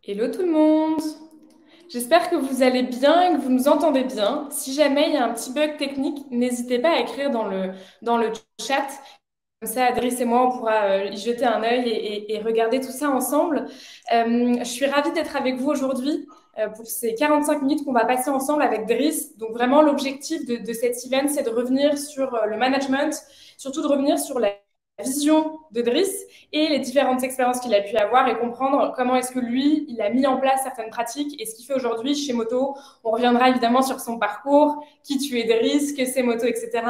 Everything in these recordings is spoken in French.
Hello tout le monde! J'espère que vous allez bien et que vous nous entendez bien. Si jamais il y a un petit bug technique, n'hésitez pas à écrire dans le chat. Comme ça, Adrice et moi, on pourra y jeter un œil et regarder tout ça ensemble. Je suis ravie d'être avec vous aujourd'hui pour ces 45 minutes qu'on va passer ensemble avec Driss. Donc vraiment, l'objectif de cet event, c'est de revenir sur le management, surtout de revenir sur la vision de Driss et les différentes expériences qu'il a pu avoir et comprendre comment est-ce que lui, il a mis en place certaines pratiques et ce qu'il fait aujourd'hui chez Moto. On reviendra évidemment sur son parcours, qui tu es Driss, que c'est Moto, etc.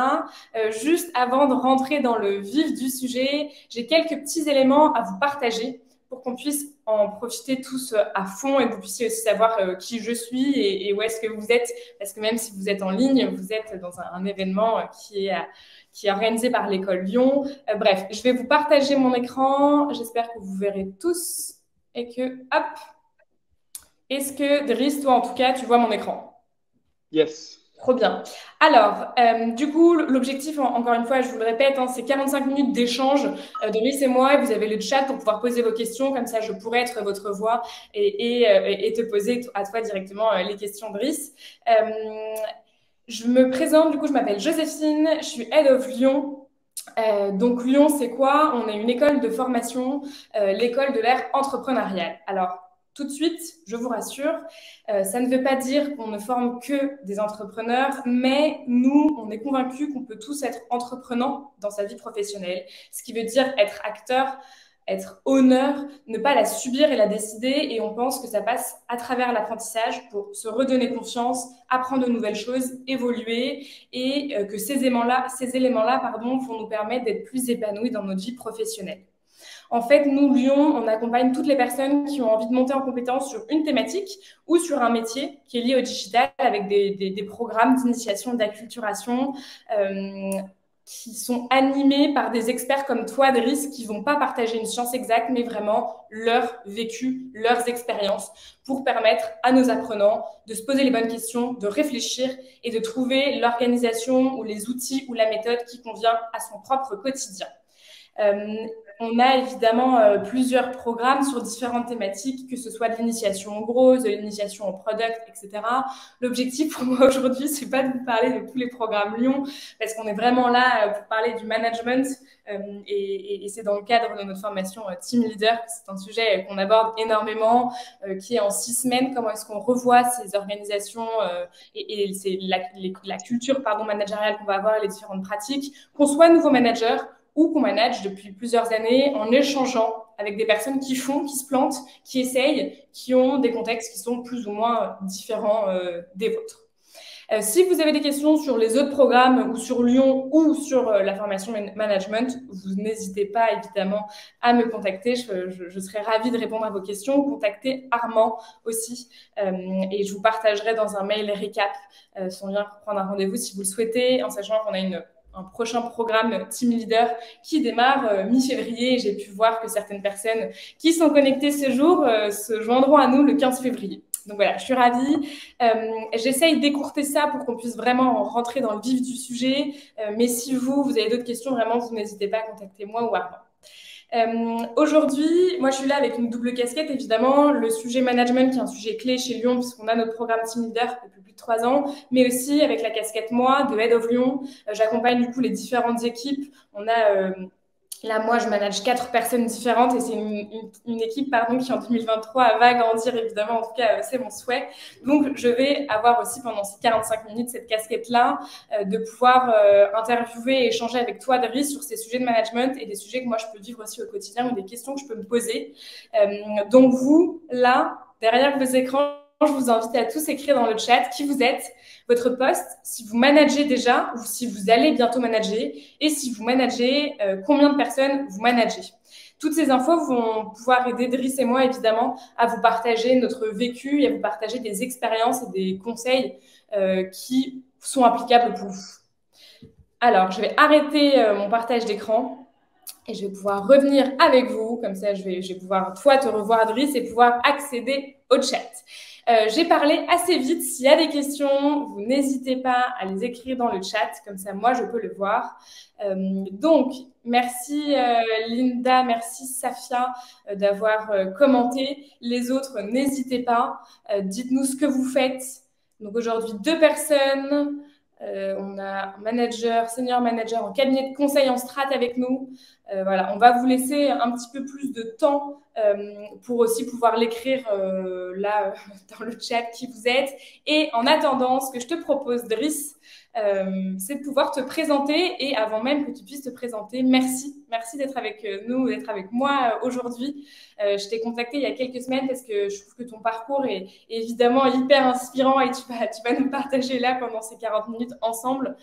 Juste avant de rentrer dans le vif du sujet, j'ai quelques petits éléments à vous partager pour qu'on puisse en profiter tous à fond et que vous puissiez aussi savoir qui je suis et où est-ce que vous êtes. Parce que même si vous êtes en ligne, vous êtes dans un événement qui est organisé par l'école Lyon. Bref, je vais vous partager mon écran. J'espère que vous verrez tous et que, hop, est-ce que, Driss, toi en tout cas, tu vois mon écran? Yes. Trop bien. Alors, du coup, l'objectif, encore une fois, je vous le répète, hein, c'est 45 minutes d'échange de Brice et moi. Et vous avez le chat pour pouvoir poser vos questions. Comme ça, je pourrais être votre voix et te poser à toi directement les questions, Brice. Je me présente, du coup, je m'appelle Joséphine. Je suis Head of Lyon. Donc Lyon, c'est quoi? On est une école de formation, l'école de l'ère entrepreneuriale. Alors, tout de suite, je vous rassure, ça ne veut pas dire qu'on ne forme que des entrepreneurs, mais nous, on est convaincus qu'on peut tous être entreprenants dans sa vie professionnelle, ce qui veut dire être acteur, être honneur, ne pas la subir et la décider. Et on pense que ça passe à travers l'apprentissage pour se redonner confiance, apprendre de nouvelles choses, évoluer et que ces éléments-là, pardon, vont nous permettre d'être plus épanouis dans notre vie professionnelle. En fait, nous, Lyon, on accompagne toutes les personnes qui ont envie de monter en compétence sur une thématique ou sur un métier qui est lié au digital avec des programmes d'initiation, d'acculturation qui sont animés par des experts comme toi, Driss, qui ne vont pas partager une science exacte, mais vraiment leur vécu, leurs expériences pour permettre à nos apprenants de se poser les bonnes questions, de réfléchir et de trouver l'organisation ou les outils ou la méthode qui convient à son propre quotidien. Euh, on a évidemment plusieurs programmes sur différentes thématiques, que ce soit de l'initiation en gros, de l'initiation en product, etc. L'objectif pour moi aujourd'hui, c'est pas de vous parler de tous les programmes Lyon, parce qu'on est vraiment là pour parler du management et c'est dans le cadre de notre formation Team Leader. C'est un sujet qu'on aborde énormément, qui est en 6 semaines. Comment est-ce qu'on revoit ces organisations et c'est la culture managériale qu'on va avoir, les différentes pratiques, qu'on soit nouveau manager ou qu'on manage depuis plusieurs années en échangeant avec des personnes qui font, qui se plantent, qui essayent, qui ont des contextes qui sont plus ou moins différents des vôtres. Si vous avez des questions sur les autres programmes ou sur Lyon ou sur la formation management, vous n'hésitez pas évidemment à me contacter. Je serai ravie de répondre à vos questions. Contactez Armand aussi et je vous partagerai dans un mail récap son lien pour prendre un rendez-vous si vous le souhaitez, en sachant qu'on a un prochain programme Team Leader qui démarre mi-février. J'ai pu voir que certaines personnes qui sont connectées ce jour se joindront à nous le 15 février. Donc voilà, je suis ravie. J'essaye d'écourter ça pour qu'on puisse vraiment rentrer dans le vif du sujet. Mais si vous avez d'autres questions, vraiment, vous n'hésitez pas à contacter moi ou Armand. Aujourd'hui, moi je suis là avec une double casquette, évidemment, le sujet management qui est un sujet clé chez Lyon puisqu'on a notre programme Team Leader depuis plus de 3 ans, mais aussi avec la casquette moi de Head of Lyon. J'accompagne du coup les différentes équipes. On a Là, moi, je manage 4 personnes différentes et c'est une équipe qui, en 2023, va grandir, évidemment. En tout cas, c'est mon souhait. Donc, je vais avoir aussi, pendant ces 45 minutes, cette casquette-là, de pouvoir interviewer et échanger avec toi, Driss, sur ces sujets de management et des sujets que moi, je peux vivre aussi au quotidien ou des questions que je peux me poser. Donc, vous, là, derrière vos écrans, je vous invite à tous écrire dans le chat qui vous êtes, votre poste, si vous managez déjà ou si vous allez bientôt manager et si vous managez, combien de personnes vous managez. Toutes ces infos vont pouvoir aider Driss et moi, évidemment, à vous partager notre vécu et à vous partager des expériences et des conseils qui sont applicables pour vous. Alors, je vais arrêter mon partage d'écran et je vais pouvoir revenir avec vous. Comme ça, je vais pouvoir, toi, te revoir, Driss, et pouvoir accéder au chat. J'ai parlé assez vite. S'il y a des questions, vous n'hésitez pas à les écrire dans le chat, comme ça moi je peux le voir. Donc, merci Linda, merci Safia d'avoir commenté. Les autres, n'hésitez pas. Dites-nous ce que vous faites. Donc aujourd'hui, 2 personnes. On a un manager, senior manager en cabinet de conseil en strat avec nous. Voilà, on va vous laisser un petit peu plus de temps pour aussi pouvoir l'écrire là dans le chat qui vous êtes. Et en attendant, ce que je te propose, Driss, c'est de pouvoir te présenter. Et avant même que tu puisses te présenter, merci d'être avec nous, d'être avec moi aujourd'hui. Je t'ai contacté il y a quelques semaines parce que je trouve que ton parcours est évidemment hyper inspirant et tu vas nous partager là pendant ces 40 minutes ensemble.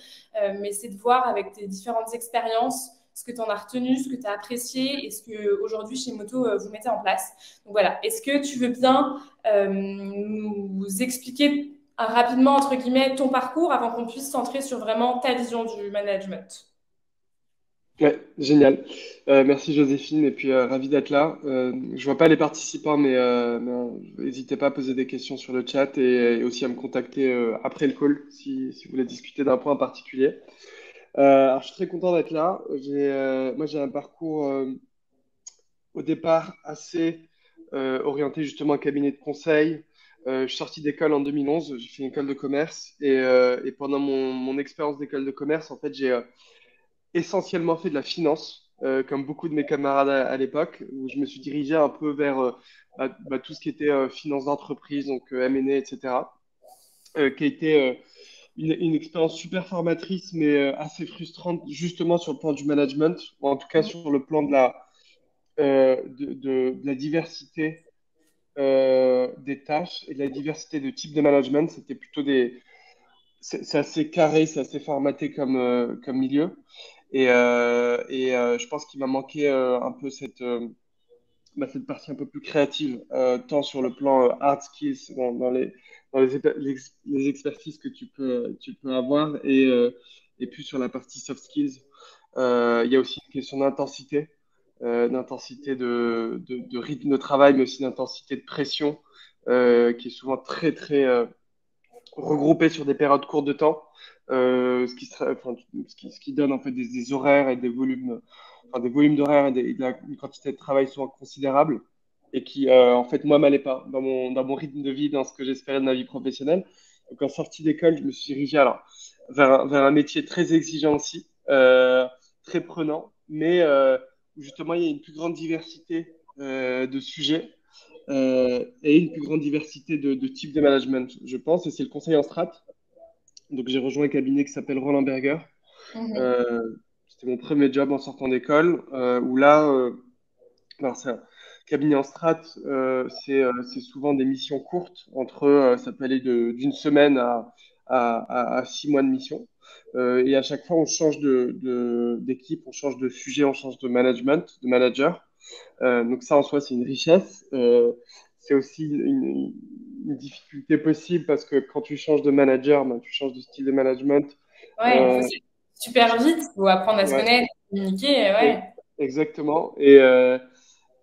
Mais c'est de voir avec tes différentes expériences ce que tu en as retenu, ce que tu as apprécié et ce que aujourd'hui chez Moto vous mettez en place. Donc voilà, est-ce que tu veux bien nous expliquer rapidement, entre guillemets, ton parcours avant qu'on puisse centrer sur vraiment ta vision du management? Ouais, génial. Merci Joséphine et puis ravi d'être là. Je vois pas les participants, mais n'hésitez pas à poser des questions sur le chat et aussi à me contacter après le call si vous voulez discuter d'un point en particulier. Alors je suis très content d'être là. Moi j'ai un parcours au départ assez orienté justement en cabinet de conseil. Je suis sorti d'école en 2011, j'ai fait une école de commerce et pendant mon expérience d'école de commerce, en fait j'ai essentiellement fait de la finance, comme beaucoup de mes camarades à l'époque, où je me suis dirigé un peu vers tout ce qui était finance d'entreprise, donc M&A, etc., qui a été une expérience super formatrice, mais assez frustrante, justement sur le plan du management, ou en tout cas sur le plan de la diversité des tâches et de la diversité de types de management. C'était plutôt c'est assez carré, c'est assez formaté comme milieu. Je pense qu'il m'a manqué un peu cette partie un peu plus créative, tant sur le plan hard skills, dans les expertises que tu peux avoir, et puis sur la partie soft skills. Il y a aussi une question d'intensité de rythme de travail, mais aussi d'intensité de pression, qui est souvent très, très regroupée sur des périodes courtes de temps, enfin, ce qui donne en fait des horaires et des volumes, enfin, des volumes d'horaires et une quantité de travail souvent considérable et qui, en fait, moi, m'allait pas dans mon rythme de vie, dans ce que j'espérais de ma vie professionnelle. Donc, en sortie d'école, je me suis dirigé alors vers un métier très exigeant aussi, très prenant, mais où justement, il y a une plus grande diversité de sujets et une plus grande diversité de types de management, je pense, et c'est le conseil en strat. Donc, j'ai rejoint un cabinet qui s'appelle Roland Berger. Mhm. Euh, C'était mon premier job en sortant d'école, où là, alors c'est un cabinet en strat, c'est souvent des missions courtes, ça peut aller d'une semaine à 6 mois de mission. Et à chaque fois, on change d'équipe, on change de sujet, on change de management, de manager. Donc ça, en soi, c'est une richesse. C'est aussi une difficulté possible parce que quand tu changes de manager, ben, tu changes de style de management. Ouais, il faut Euh, super vite, il faut apprendre à se ouais, connaître, communiquer, e- ouais. exactement. Et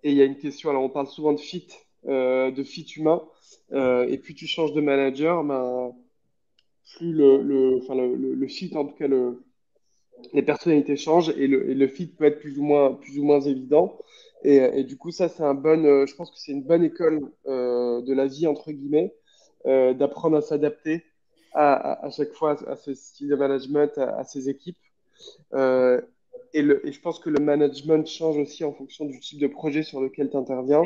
il y a une question, alors on parle souvent de fit humain. Et puis tu changes de manager, ben, plus enfin, le fit, en tout cas, les personnalités changent et le fit peut être plus ou moins évident. Et du coup, ça, je pense que c'est une bonne école de la vie, entre guillemets, d'apprendre à s'adapter à chaque fois à ce style de management, à ces équipes. Euh, et je pense que le management change aussi en fonction du type de projet sur lequel tu interviens.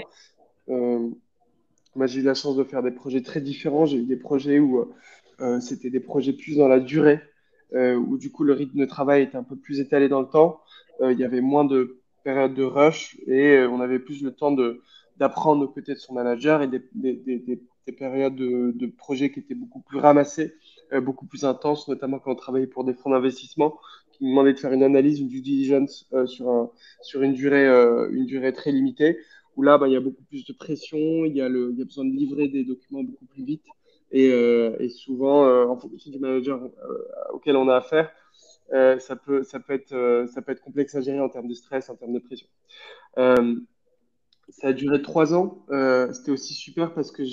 Euh, Moi, j'ai eu la chance de faire des projets très différents. J'ai eu des projets où c'était des projets plus dans la durée, où du coup le rythme de travail était un peu plus étalé dans le temps. Il y avait moins de périodes de rush et on avait plus le temps d'apprendre aux côtés de son manager et des périodes de projets qui étaient beaucoup plus ramassées, beaucoup plus intenses, notamment quand on travaillait pour des fonds d'investissement qui nous demandaient de faire une analyse, une due diligence sur une durée très limitée où là, bah, il y a beaucoup plus de pression, il y a besoin de livrer des documents beaucoup plus vite. Et souvent, en fonction du manager auquel on a affaire, ça peut être complexe à gérer en termes de stress, en termes de pression. Euh, Ça a duré 3 ans. C'était aussi super parce que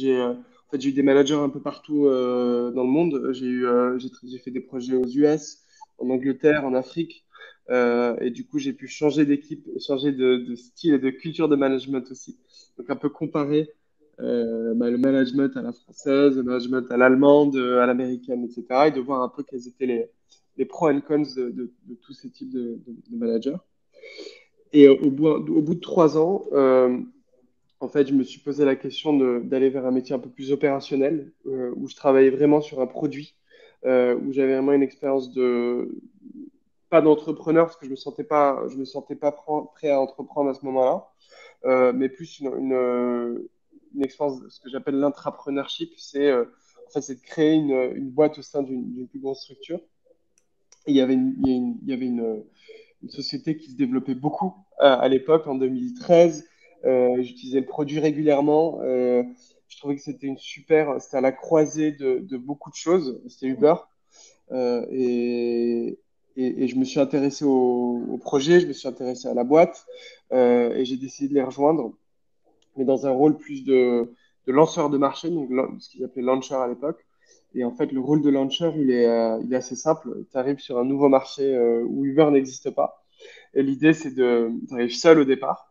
En fait, j'ai eu des managers un peu partout dans le monde. J'ai fait des projets aux US, en Angleterre, en Afrique. Et du coup, j'ai pu changer d'équipe, changer de style et de culture de management aussi. Donc, un peu comparer le management à la française, le management à l'allemande, à l'américaine, etc. Et de voir un peu quels étaient les pros and cons de tous ces types de managers. Et au bout de 3 ans, en fait, je me suis posé la question d'aller vers un métier un peu plus opérationnel, où je travaillais vraiment sur un produit, où j'avais vraiment une expérience pas d'entrepreneur, parce que je me sentais pas prêt à entreprendre à ce moment-là, mais plus une expérience, ce que j'appelle l'intrapreneurship, en fait, c'est de créer une boîte au sein d'une plus grosse structure. Et il y avait une société qui se développait beaucoup à l'époque, en 2013. J'utilisais le produit régulièrement. Je trouvais que c'était à la croisée de beaucoup de choses. C'était Uber. Euh, et, et je me suis intéressé au projet, je me suis intéressé à la boîte et j'ai décidé de les rejoindre, mais dans un rôle plus de lanceur de marché, donc ce qu'ils appelaient launcher à l'époque. Et en fait, le rôle de launcher, il est assez simple. Tu arrives sur un nouveau marché où Uber n'existe pas. Et l'idée, tu arrives seul au départ.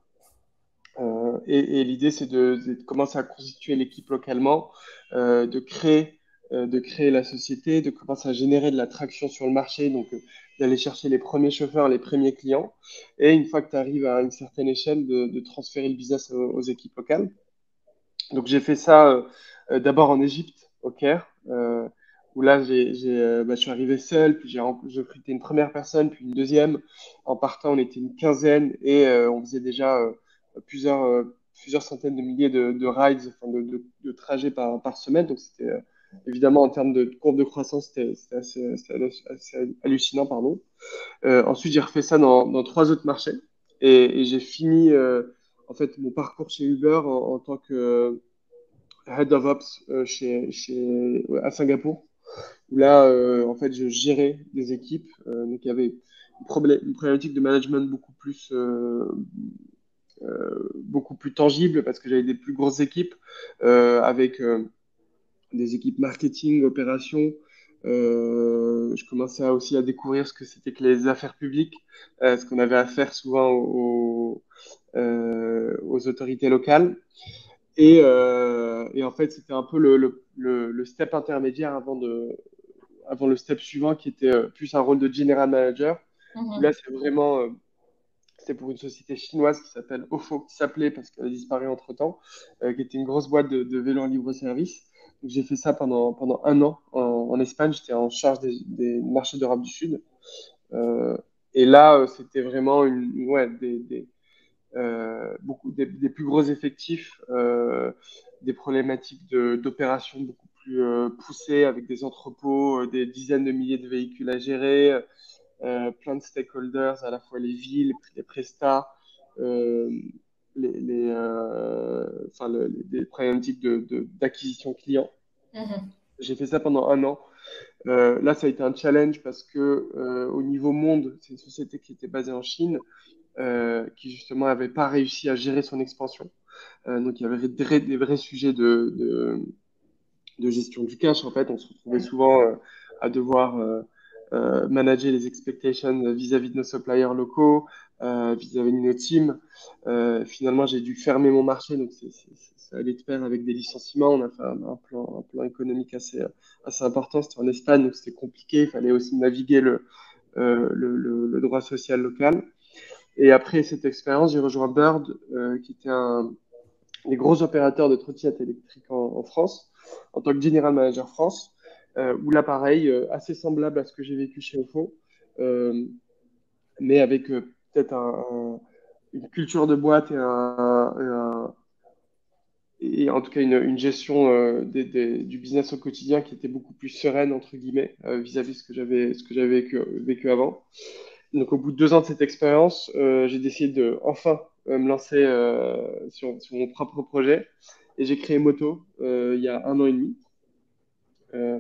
Et l'idée, c'est de commencer à constituer l'équipe localement, euh, de créer, de créer la société, de commencer à générer de la traction sur le marché, donc d'aller chercher les premiers chauffeurs, les premiers clients. Et une fois que tu arrives à une certaine échelle, de transférer le business aux équipes locales. Donc j'ai fait ça d'abord en Égypte, au Caire, où là je suis arrivé seul, puis j'ai recruté une première personne, puis une deuxième. En partant, on était une quinzaine et on faisait déjà plusieurs centaines de milliers de rides, enfin de trajets par semaine. Donc c'était évidemment en termes de courbe de croissance, c'était assez hallucinant, pardon. Ensuite, j'ai refait ça dans trois autres marchés et j'ai fini en fait mon parcours chez Uber en tant que Head of Ops ouais, à Singapour, où là, en fait, je gérais des équipes. Donc, il y avait une problématique de management beaucoup plus tangible parce que j'avais des plus grosses équipes avec des équipes marketing, opérations. Je commençais aussi à découvrir ce que c'était que les affaires publiques, ce qu'on avait à faire souvent aux autorités locales. Et en fait, c'était un peu le step intermédiaire avant le step suivant qui était plus un rôle de general manager. Où là, Mhm. c'était pour une société chinoise qui s'appelle Ofo, qui s'appelait parce qu'elle a disparu entre-temps, qui était une grosse boîte de vélos en libre-service. Donc, j'ai fait ça pendant un an en Espagne. J'étais en charge des marchés d'Europe du Sud. Euh, et là, c'était vraiment ouais, des plus gros effectifs, des problématiques d'opérations beaucoup plus poussées avec des entrepôts, des dizaines de milliers de véhicules à gérer, plein de stakeholders, à la fois les villes, les prestats, euh, enfin, des problématiques d'acquisition client. Mhm. J'ai fait ça pendant un an. Là, ça a été un challenge parce que au niveau monde, c'est une société qui était basée en Chine, qui justement n'avait pas réussi à gérer son expansion. Donc il y avait des vrais sujets de gestion du cash. En fait, on se retrouvait souvent à devoir manager les expectations vis-à-vis de nos suppliers locaux, vis-à-vis de nos teams. Finalement, j'ai dû fermer mon marché, donc ça allait de pair avec des licenciements. On a fait un plan économique assez important. C'était en Espagne, donc c'était compliqué. Il fallait aussi naviguer le droit social local. Et après cette expérience, j'ai rejoint Bird, qui était un des gros opérateurs de trottinettes électriques en France, en tant que General Manager France, où là, pareil, assez semblable à ce que j'ai vécu chez Ofo, euh, mais avec peut-être une culture de boîte et en tout cas une gestion du business au quotidien qui était beaucoup plus sereine, entre guillemets, vis-à-vis de ce que j'avais vécu avant. Donc, au bout de 2 ans de cette expérience, j'ai décidé de enfin me lancer sur mon propre projet. Et j'ai créé Moto il y a un an et demi,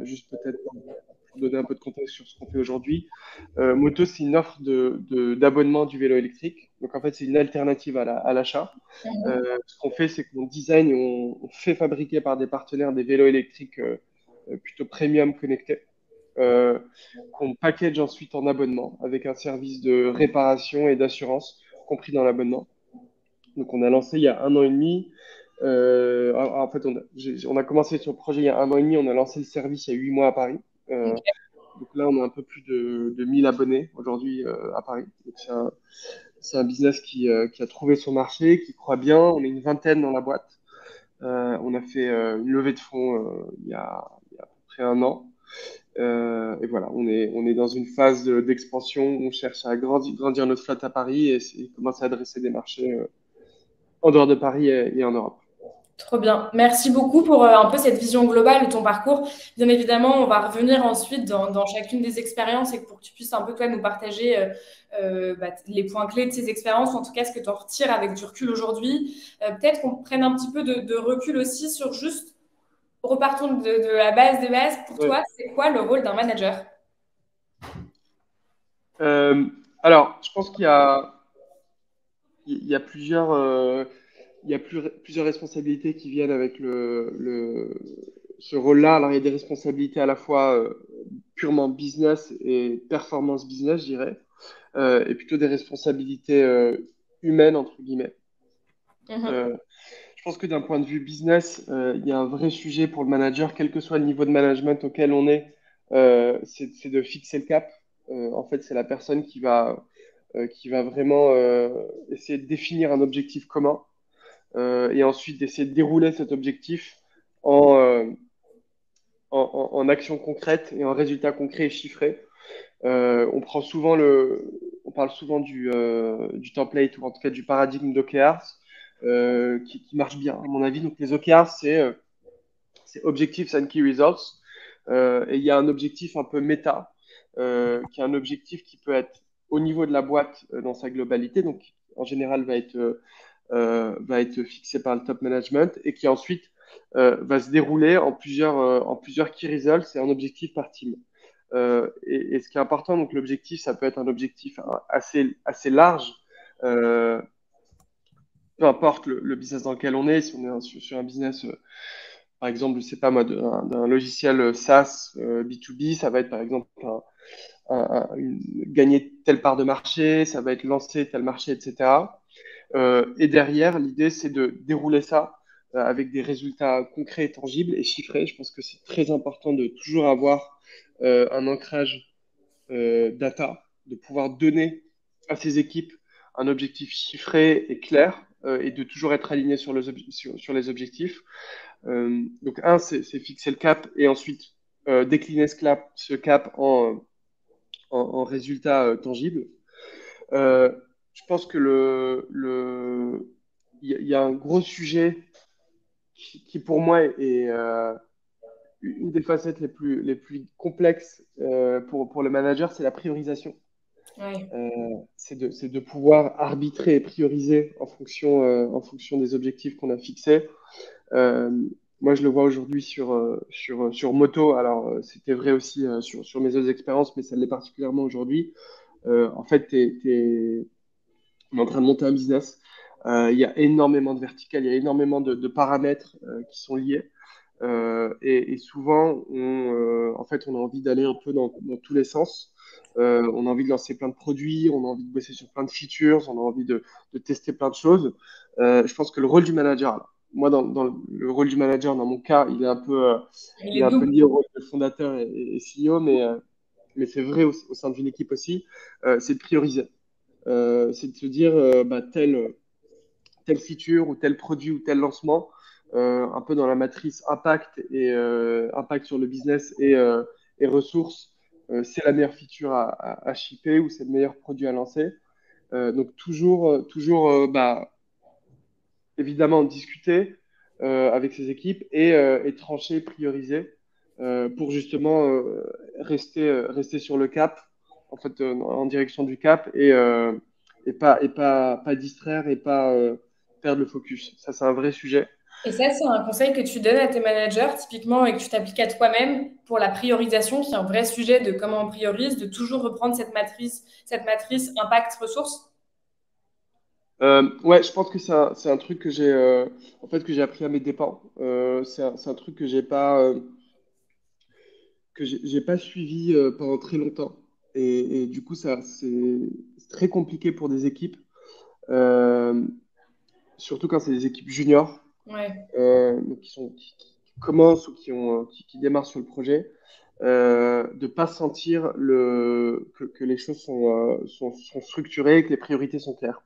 juste peut-être pour donner un peu de contexte sur ce qu'on fait aujourd'hui. Moto, c'est une offre d'abonnement du vélo électrique. Donc, en fait, c'est une alternative à l'achat. Ce qu'on fait, c'est qu'on design et on fait fabriquer par des partenaires des vélos électriques plutôt premium connectés, euh, qu'on package ensuite en abonnement avec un service de réparation et d'assurance compris dans l'abonnement. Donc, on a lancé il y a 1 an et demi. En fait, on a commencé sur le projet il y a 1 an et demi. On a lancé le service il y a 8 mois à Paris. Donc là, on a un peu plus de 1000 abonnés aujourd'hui à Paris. Donc c'est un business qui a trouvé son marché, qui croit bien. On est une vingtaine dans la boîte. On a fait une levée de fonds il y a à peu près 1 an. Et voilà, on est dans une phase d'expansion. On cherche à grandir notre flotte à Paris et commencer à adresser des marchés en dehors de Paris et en Europe. Trop bien. Merci beaucoup pour un peu cette vision globale de ton parcours. Bien évidemment, on va revenir ensuite dans chacune des expériences et pour que tu puisses un peu toi nous partager les points clés de ces expériences, en tout cas ce que tu en retires avec du recul aujourd'hui. Peut-être qu'on prenne un petit peu de recul aussi sur juste, repartons de la base des bases. Pour Ouais. toi, c'est quoi le rôle d'un manager? Euh, alors, je pense il y a plusieurs responsabilités qui viennent avec ce rôle-là. Alors, il y a des responsabilités à la fois purement business et performance business, je dirais, et plutôt des responsabilités humaines, entre guillemets. Mhm. Euh, je pense que d'un point de vue business, il y a un vrai sujet pour le manager, quel que soit le niveau de management auquel on est, c'est de fixer le cap. En fait, c'est la personne qui va vraiment essayer de définir un objectif commun et ensuite d'essayer de dérouler cet objectif en, euh, en actions concrètes et en résultats concrets et chiffrés. On parle souvent du template ou en tout cas du paradigme d'OKRs qui marche bien à mon avis. Donc les OKRs, c'est Objectives and Key Results. Et il y a un objectif un peu méta, qui est un objectif qui peut être au niveau de la boîte dans sa globalité, donc en général va être fixé par le top management et qui ensuite va se dérouler en plusieurs key results et un objectif par team. Et ce qui est important, donc l'objectif, ça peut être un objectif assez large, euh, peu importe le business dans lequel on est, si on est sur un business, par exemple, je sais pas moi, d'un logiciel SaaS B2B, ça va être par exemple gagner telle part de marché, ça va être lancer tel marché, etc. Et derrière, l'idée, c'est de dérouler ça avec des résultats concrets, et tangibles et chiffrés. Je pense que c'est très important de toujours avoir un ancrage data, de pouvoir donner à ces équipes un objectif chiffré et clair et de toujours être aligné sur les objectifs. Donc, c'est fixer le cap et ensuite décliner ce cap en résultats tangibles. Euh, je pense que il y a un gros sujet qui pour moi est une des facettes les plus complexes pour le manager, c'est la priorisation. Ouais. C'est de pouvoir arbitrer et prioriser en fonction des objectifs qu'on a fixés. Euh, Moi, je le vois aujourd'hui sur moto. Alors, c'était vrai aussi sur mes autres expériences, mais ça l'est particulièrement aujourd'hui. En fait, on est en train de monter un business. Il y a énormément de verticales, il y a énormément de paramètres qui sont liés. Et souvent, en fait, on a envie d'aller un peu dans tous les sens. On a envie de lancer plein de produits, on a envie de bosser sur plein de features, on a envie de tester plein de choses. Je pense que le rôle du manager, là, moi, dans le rôle du manager, dans mon cas, Il il est est un peu double. lié au rôle de fondateur et CEO, mais c'est vrai au sein d'une équipe aussi, c'est de prioriser. C'est de se dire, telle feature ou tel produit ou tel lancement, un peu dans la matrice impact et impact sur le business et ressources, c'est la meilleure feature à shipper ou c'est le meilleur produit à lancer. Donc toujours évidemment discuter avec ses équipes et trancher, prioriser pour justement rester sur le cap, en fait, en direction du cap et pas distraire et pas perdre le focus. Ça, c'est un vrai sujet. Et ça, c'est un conseil que tu donnes à tes managers, typiquement, et que tu t'appliques à toi-même pour la priorisation, qui est un vrai sujet de comment on priorise, de toujours reprendre cette matrice impact-ressources. Ouais, je pense que c'est un truc que j'ai en fait que j'ai appris à mes dépens. C'est un truc que j'ai pas suivi pendant très longtemps. Et du coup, c'est très compliqué pour des équipes, euh, surtout quand c'est des équipes juniors, Ouais. donc qui commencent ou qui démarrent sur le projet, de pas sentir que les choses sont structurées, que les priorités sont claires.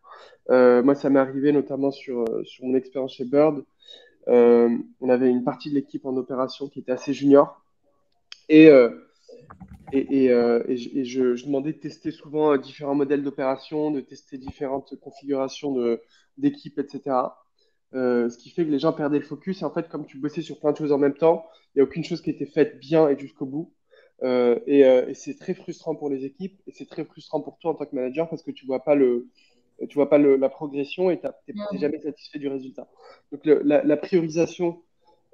Moi, ça m'est arrivé notamment sur mon expérience chez Bird. On avait une partie de l'équipe en opération qui était assez junior. Et, euh, et je demandais de tester souvent différents modèles d'opération, de tester différentes configurations d'équipe, etc. Ce qui fait que les gens perdaient le focus. Et en fait, comme tu bossais sur plein de choses en même temps, il n'y a aucune chose qui était faite bien et jusqu'au bout. Et c'est très frustrant pour les équipes et c'est très frustrant pour toi en tant que manager parce que tu vois pas la progression et t'es Mm. jamais satisfait du résultat. Donc la priorisation,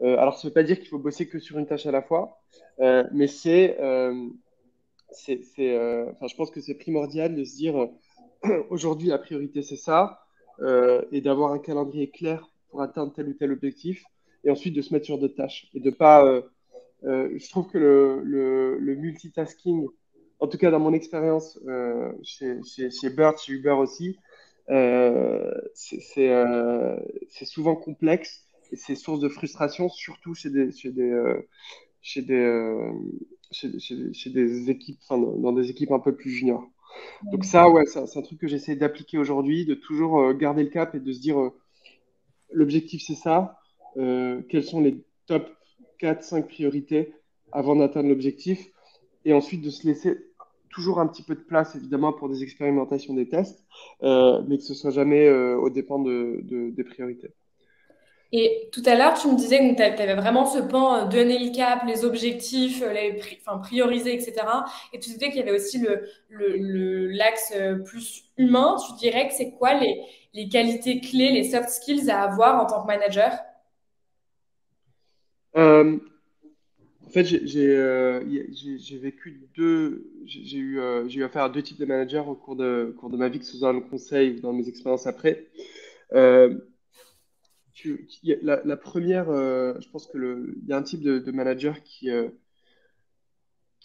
alors ça ne veut pas dire qu'il faut bosser que sur une tâche à la fois, mais enfin, je pense que c'est primordial de se dire aujourd'hui la priorité c'est ça, et d'avoir un calendrier clair pour atteindre tel ou tel objectif, et ensuite de se mettre sur d'autres tâches et de pas. Je trouve que le multitasking, en tout cas dans mon expérience chez Bird, chez Uber aussi, c'est souvent complexe et c'est source de frustration, surtout chez des, euh, chez des équipes, enfin, dans des équipes un peu plus juniors. Donc ça, ouais, c'est un truc que j'essaie d'appliquer aujourd'hui, de toujours garder le cap et de se dire, l'objectif c'est ça, quelles sont les top 4 5 priorités avant d'atteindre l'objectif, et ensuite de se laisser toujours un petit peu de place, évidemment, pour des expérimentations, des tests, mais que ce soit jamais aux dépens des priorités. Et tout à l'heure, tu me disais que tu avais vraiment ce pan, donner le cap, les objectifs, enfin, prioriser, etc. Et tu disais qu'il y avait aussi l'axe plus humain. Tu dirais que c'est quoi les qualités clés, les soft skills à avoir en tant que manager? Euh, En fait, j'ai vécu j'ai eu affaire à deux types de managers au cours de ma vie, que ce soit dans le conseil ou dans mes expériences après. Euh, la première, je pense il y a un type de manager qui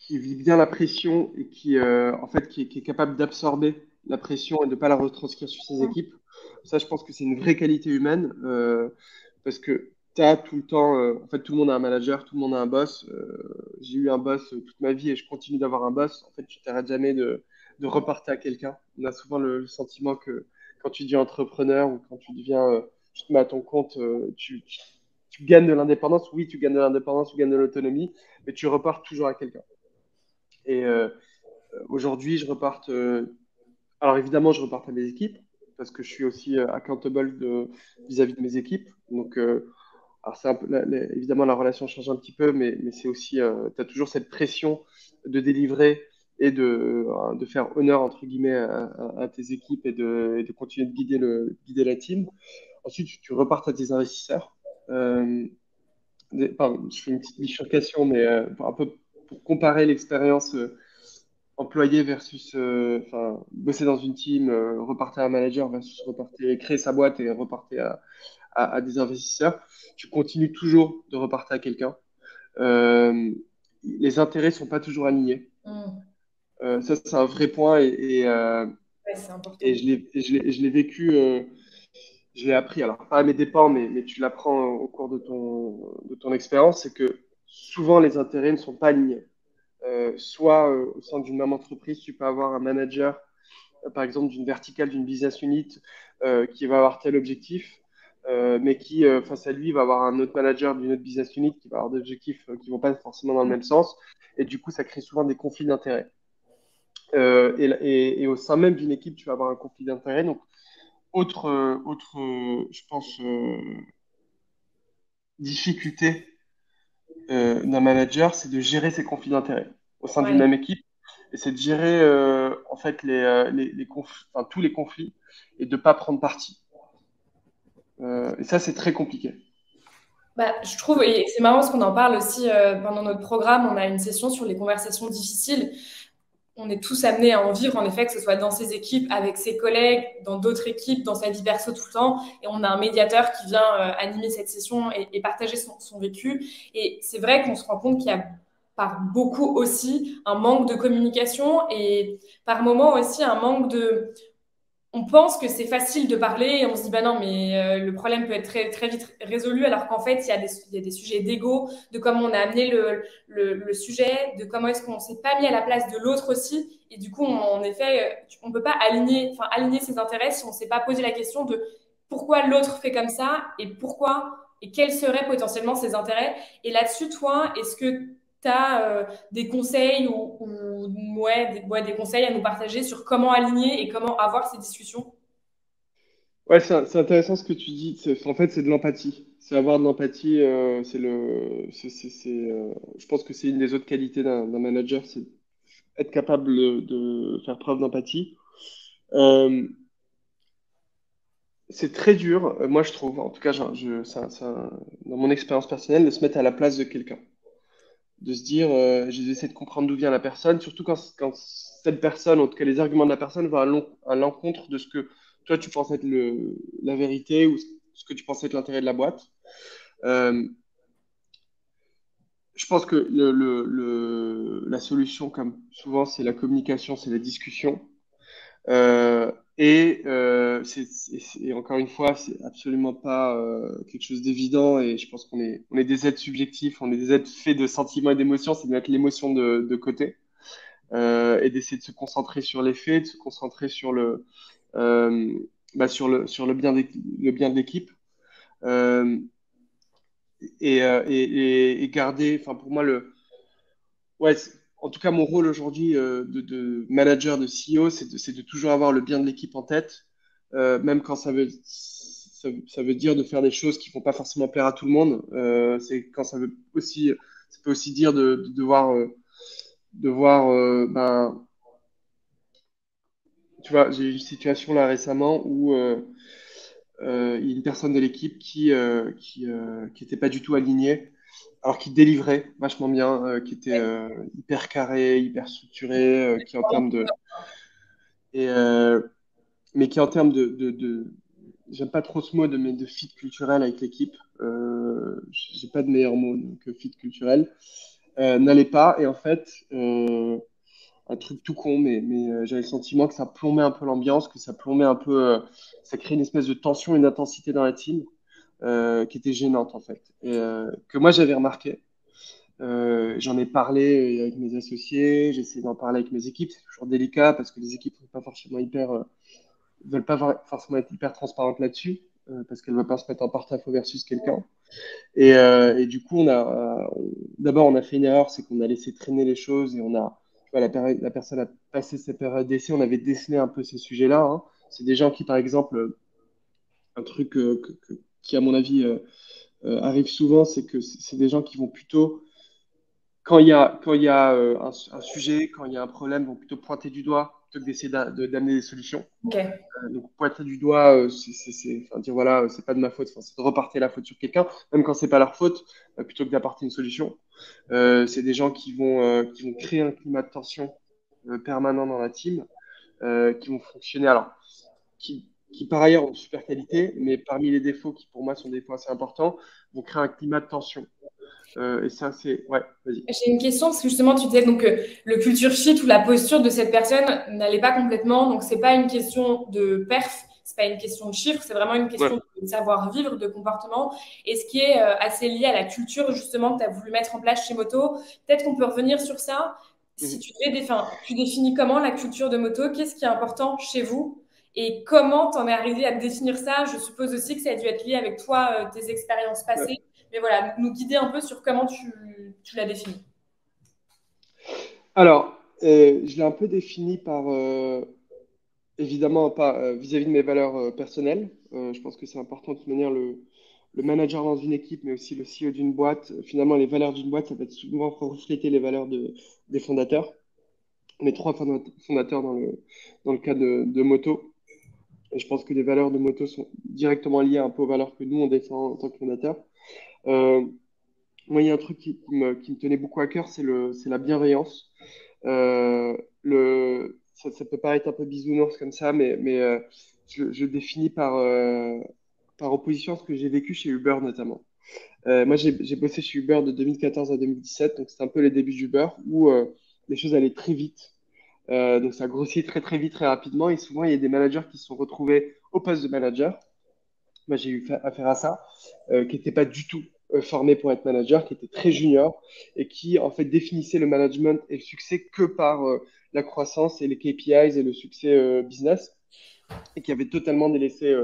vit bien la pression et en fait, qui est capable d'absorber la pression et de ne pas la retranscrire sur ses équipes. Ça, je pense que c'est une vraie qualité humaine, parce que tu as tout le temps, en fait, tout le monde a un manager, tout le monde a un boss. J'ai eu un boss toute ma vie et je continue d'avoir un boss. En fait, tu t'arrêtes jamais de reporter à quelqu'un. On a souvent le sentiment que quand tu deviens entrepreneur ou quand tu deviens, tu te mets à ton compte, tu gagnes de l'indépendance. Oui, tu gagnes de l'indépendance, tu gagnes de l'autonomie, mais tu reportes toujours à quelqu'un. Et aujourd'hui, je reporte. Alors évidemment, je reporte à mes équipes parce que je suis aussi accountable vis-à-vis de mes équipes. Donc, alors c'est un peu, évidemment, la relation change un petit peu, mais c'est aussi, tu as toujours cette pression de délivrer et de faire honneur, entre guillemets, à tes équipes et de continuer de guider la team. Ensuite, tu repartes à tes investisseurs. Pardon, je fais une petite bifurcation, mais un peu pour comparer l'expérience employé versus enfin, bosser dans une team, repartir à un manager versus créer sa boîte et repartir à des investisseurs. Tu continues toujours de repartir à quelqu'un. Euh, les intérêts sont pas toujours alignés. Mm. Ça, c'est un vrai point Ouais, c'est et important. je l'ai vécu, je l'ai appris. Alors, pas à mes dépens, mais tu l'apprends au cours de ton expérience, c'est que souvent les intérêts ne sont pas alignés. Soit au sein d'une même entreprise, tu peux avoir un manager, par exemple, d'une verticale, d'une business unit, qui va avoir tel objectif, mais qui, face à lui, va avoir un autre manager d'une autre business unit qui va avoir des objectifs qui vont pas forcément dans le même sens. Et du coup, ça crée souvent des conflits d'intérêts. Et au sein même d'une équipe, tu vas avoir un conflit d'intérêts. Donc, je pense, difficulté d'un manager, c'est de gérer ses conflits d'intérêts au sein d'une Ouais. même équipe. Et c'est de gérer en fait enfin, tous les conflits et de ne pas prendre parti. Et ça, c'est très compliqué. Bah, je trouve, et c'est marrant parce qu'on en parle aussi pendant notre programme, on a une session sur les conversations difficiles. On est tous amenés à en vivre, en effet, que ce soit dans ses équipes, avec ses collègues, dans d'autres équipes, dans sa vie perso tout le temps. Et on a un médiateur qui vient animer cette session et partager son vécu. Et c'est vrai qu'on se rend compte qu'il y a par beaucoup aussi un manque de communication et par moment aussi un manque de on pense que c'est facile de parler et on se dit bah non mais le problème peut être très, très vite résolu alors qu'en fait il y a des sujets d'ego, de comment on a amené le sujet, de comment est-ce qu'on s'est pas mis à la place de l'autre aussi et du coup en effet on peut pas aligner ses intérêts si on s'est pas posé la question de pourquoi l'autre fait comme ça et pourquoi et quels seraient potentiellement ses intérêts et là-dessus toi est-ce que tu as des conseils ouais, des conseils à nous partager sur comment aligner et comment avoir ces discussions. Ouais, c'est intéressant ce que tu dis. En fait, c'est de l'empathie. C'est avoir de l'empathie. Je pense que c'est une des autres qualités d'un manager, c'est être capable de faire preuve d'empathie. Euh, c'est très dur, moi je trouve, en tout cas, dans mon expérience personnelle, de se mettre à la place de quelqu'un. De se dire, j'essaie de comprendre d'où vient la personne, surtout quand cette personne, en tout cas les arguments de la personne, vont à l'encontre de ce que toi tu penses être la vérité ou ce que tu penses être l'intérêt de la boîte. Euh, je pense que la solution, comme souvent, c'est la communication, c'est la discussion. Et encore une fois, c'est absolument pas quelque chose d'évident. Et je pense on est des êtres subjectifs, on est des êtres faits de sentiments et d'émotions. C'est de mettre l'émotion de côté et d'essayer de se concentrer sur les faits, de se concentrer sur euh, sur le bien de l'équipe. Euh, et garder, enfin pour moi, ouais, en tout cas, mon rôle aujourd'hui de manager, de CEO, c'est de toujours avoir le bien de l'équipe en tête, même quand ça veut dire de faire des choses qui vont pas forcément plaire à tout le monde. C'est quand ça peut aussi dire de devoir, tu vois, j'ai eu une situation là récemment où il y a une personne de l'équipe qui était pas du tout alignée, alors qu'il délivrait vachement bien, qui était hyper carré, hyper structuré, qui en termes de et mais qui en termes j'aime pas trop ce mot mais de fit culturel avec l'équipe. J'ai pas de meilleur mot que fit culturel. N'allait pas et en fait un truc tout con, mais j'avais le sentiment que ça plombait un peu l'ambiance, que ça plombait un peu, ça créait une espèce de tension, une intensité dans la team qui était gênante en fait, et que moi j'avais remarqué. J'en ai parlé avec mes associés, j'ai essayé d'en parler avec mes équipes. C'est toujours délicat parce que les équipes ne sont pas forcément veulent pas forcément être hyper transparentes là-dessus parce qu'elles ne veulent pas se mettre en porte-à-faux versus quelqu'un. Et du coup, d'abord, on a fait une erreur, c'est qu'on a laissé traîner les choses et tu vois, la personne a passé ses périodes d'essai, on avait décelé un peu ces sujets-là, hein. C'est des gens qui, par exemple, un truc qui, à mon avis, arrive souvent, c'est que c'est des gens qui vont plutôt quand il y a un sujet, quand il y a un problème, vont plutôt pointer du doigt plutôt que d'essayer d'amener des solutions. Ok. Donc pointer du doigt, enfin, dire voilà, c'est pas de ma faute, enfin, c'est de repartir la faute sur quelqu'un, même quand c'est pas leur faute, plutôt que d'apporter une solution. C'est des gens qui vont créer un climat de tension permanent dans la team, qui vont fonctionner, alors, qui par ailleurs ont une super qualité, mais parmi les défauts qui pour moi sont des défauts assez importants, vont créer un climat de tension. Et ça, c'est... Ouais, vas-y. J'ai une question parce que justement tu disais donc le culture fit ou la posture de cette personne n'allait pas complètement donc c'est pas une question de perf, c'est pas une question de chiffres, c'est vraiment une question Ouais. de savoir-vivre, de comportement et ce qui est assez lié à la culture justement que tu as voulu mettre en place chez Moto. Peut-être qu'on peut revenir sur ça. Si Mhm. tu devais tu définis comment la culture de Moto, qu'est-ce qui est important chez vous et comment t'en es arrivé à définir ça? Je suppose aussi que ça a dû être lié avec toi, tes expériences Ouais. passées. Mais voilà, nous guider un peu sur comment tu l'as défini. Alors, je l'ai un peu défini par, évidemment, pas vis-à-vis de mes valeurs personnelles. Je pense que c'est important de toute manière le manager dans une équipe, mais aussi le CEO d'une boîte. Finalement, les valeurs d'une boîte, ça va être souvent refléter les valeurs des fondateurs. On est trois fondateurs dans le cas de Moto. Et je pense que les valeurs de Moto sont directement liées un peu aux valeurs que nous, on défend en tant que fondateurs. Euh, Moi, il y a un truc qui me tenait beaucoup à cœur, c'est la bienveillance. Ça peut paraître un peu bisounours comme ça, mais je définis par opposition à ce que j'ai vécu chez Uber notamment. Moi, j'ai bossé chez Uber de 2014 à 2017, donc c'était un peu les débuts d'Uber où les choses allaient très vite. Donc ça grossit très très vite, très rapidement, et souvent il y a des managers qui se sont retrouvés au poste de manager. Moi, j'ai eu affaire à ça, qui n'était pas du tout formé pour être manager, qui était très junior et qui en fait définissait le management et le succès que par la croissance et les KPIs et le succès business, et qui avait totalement délaissé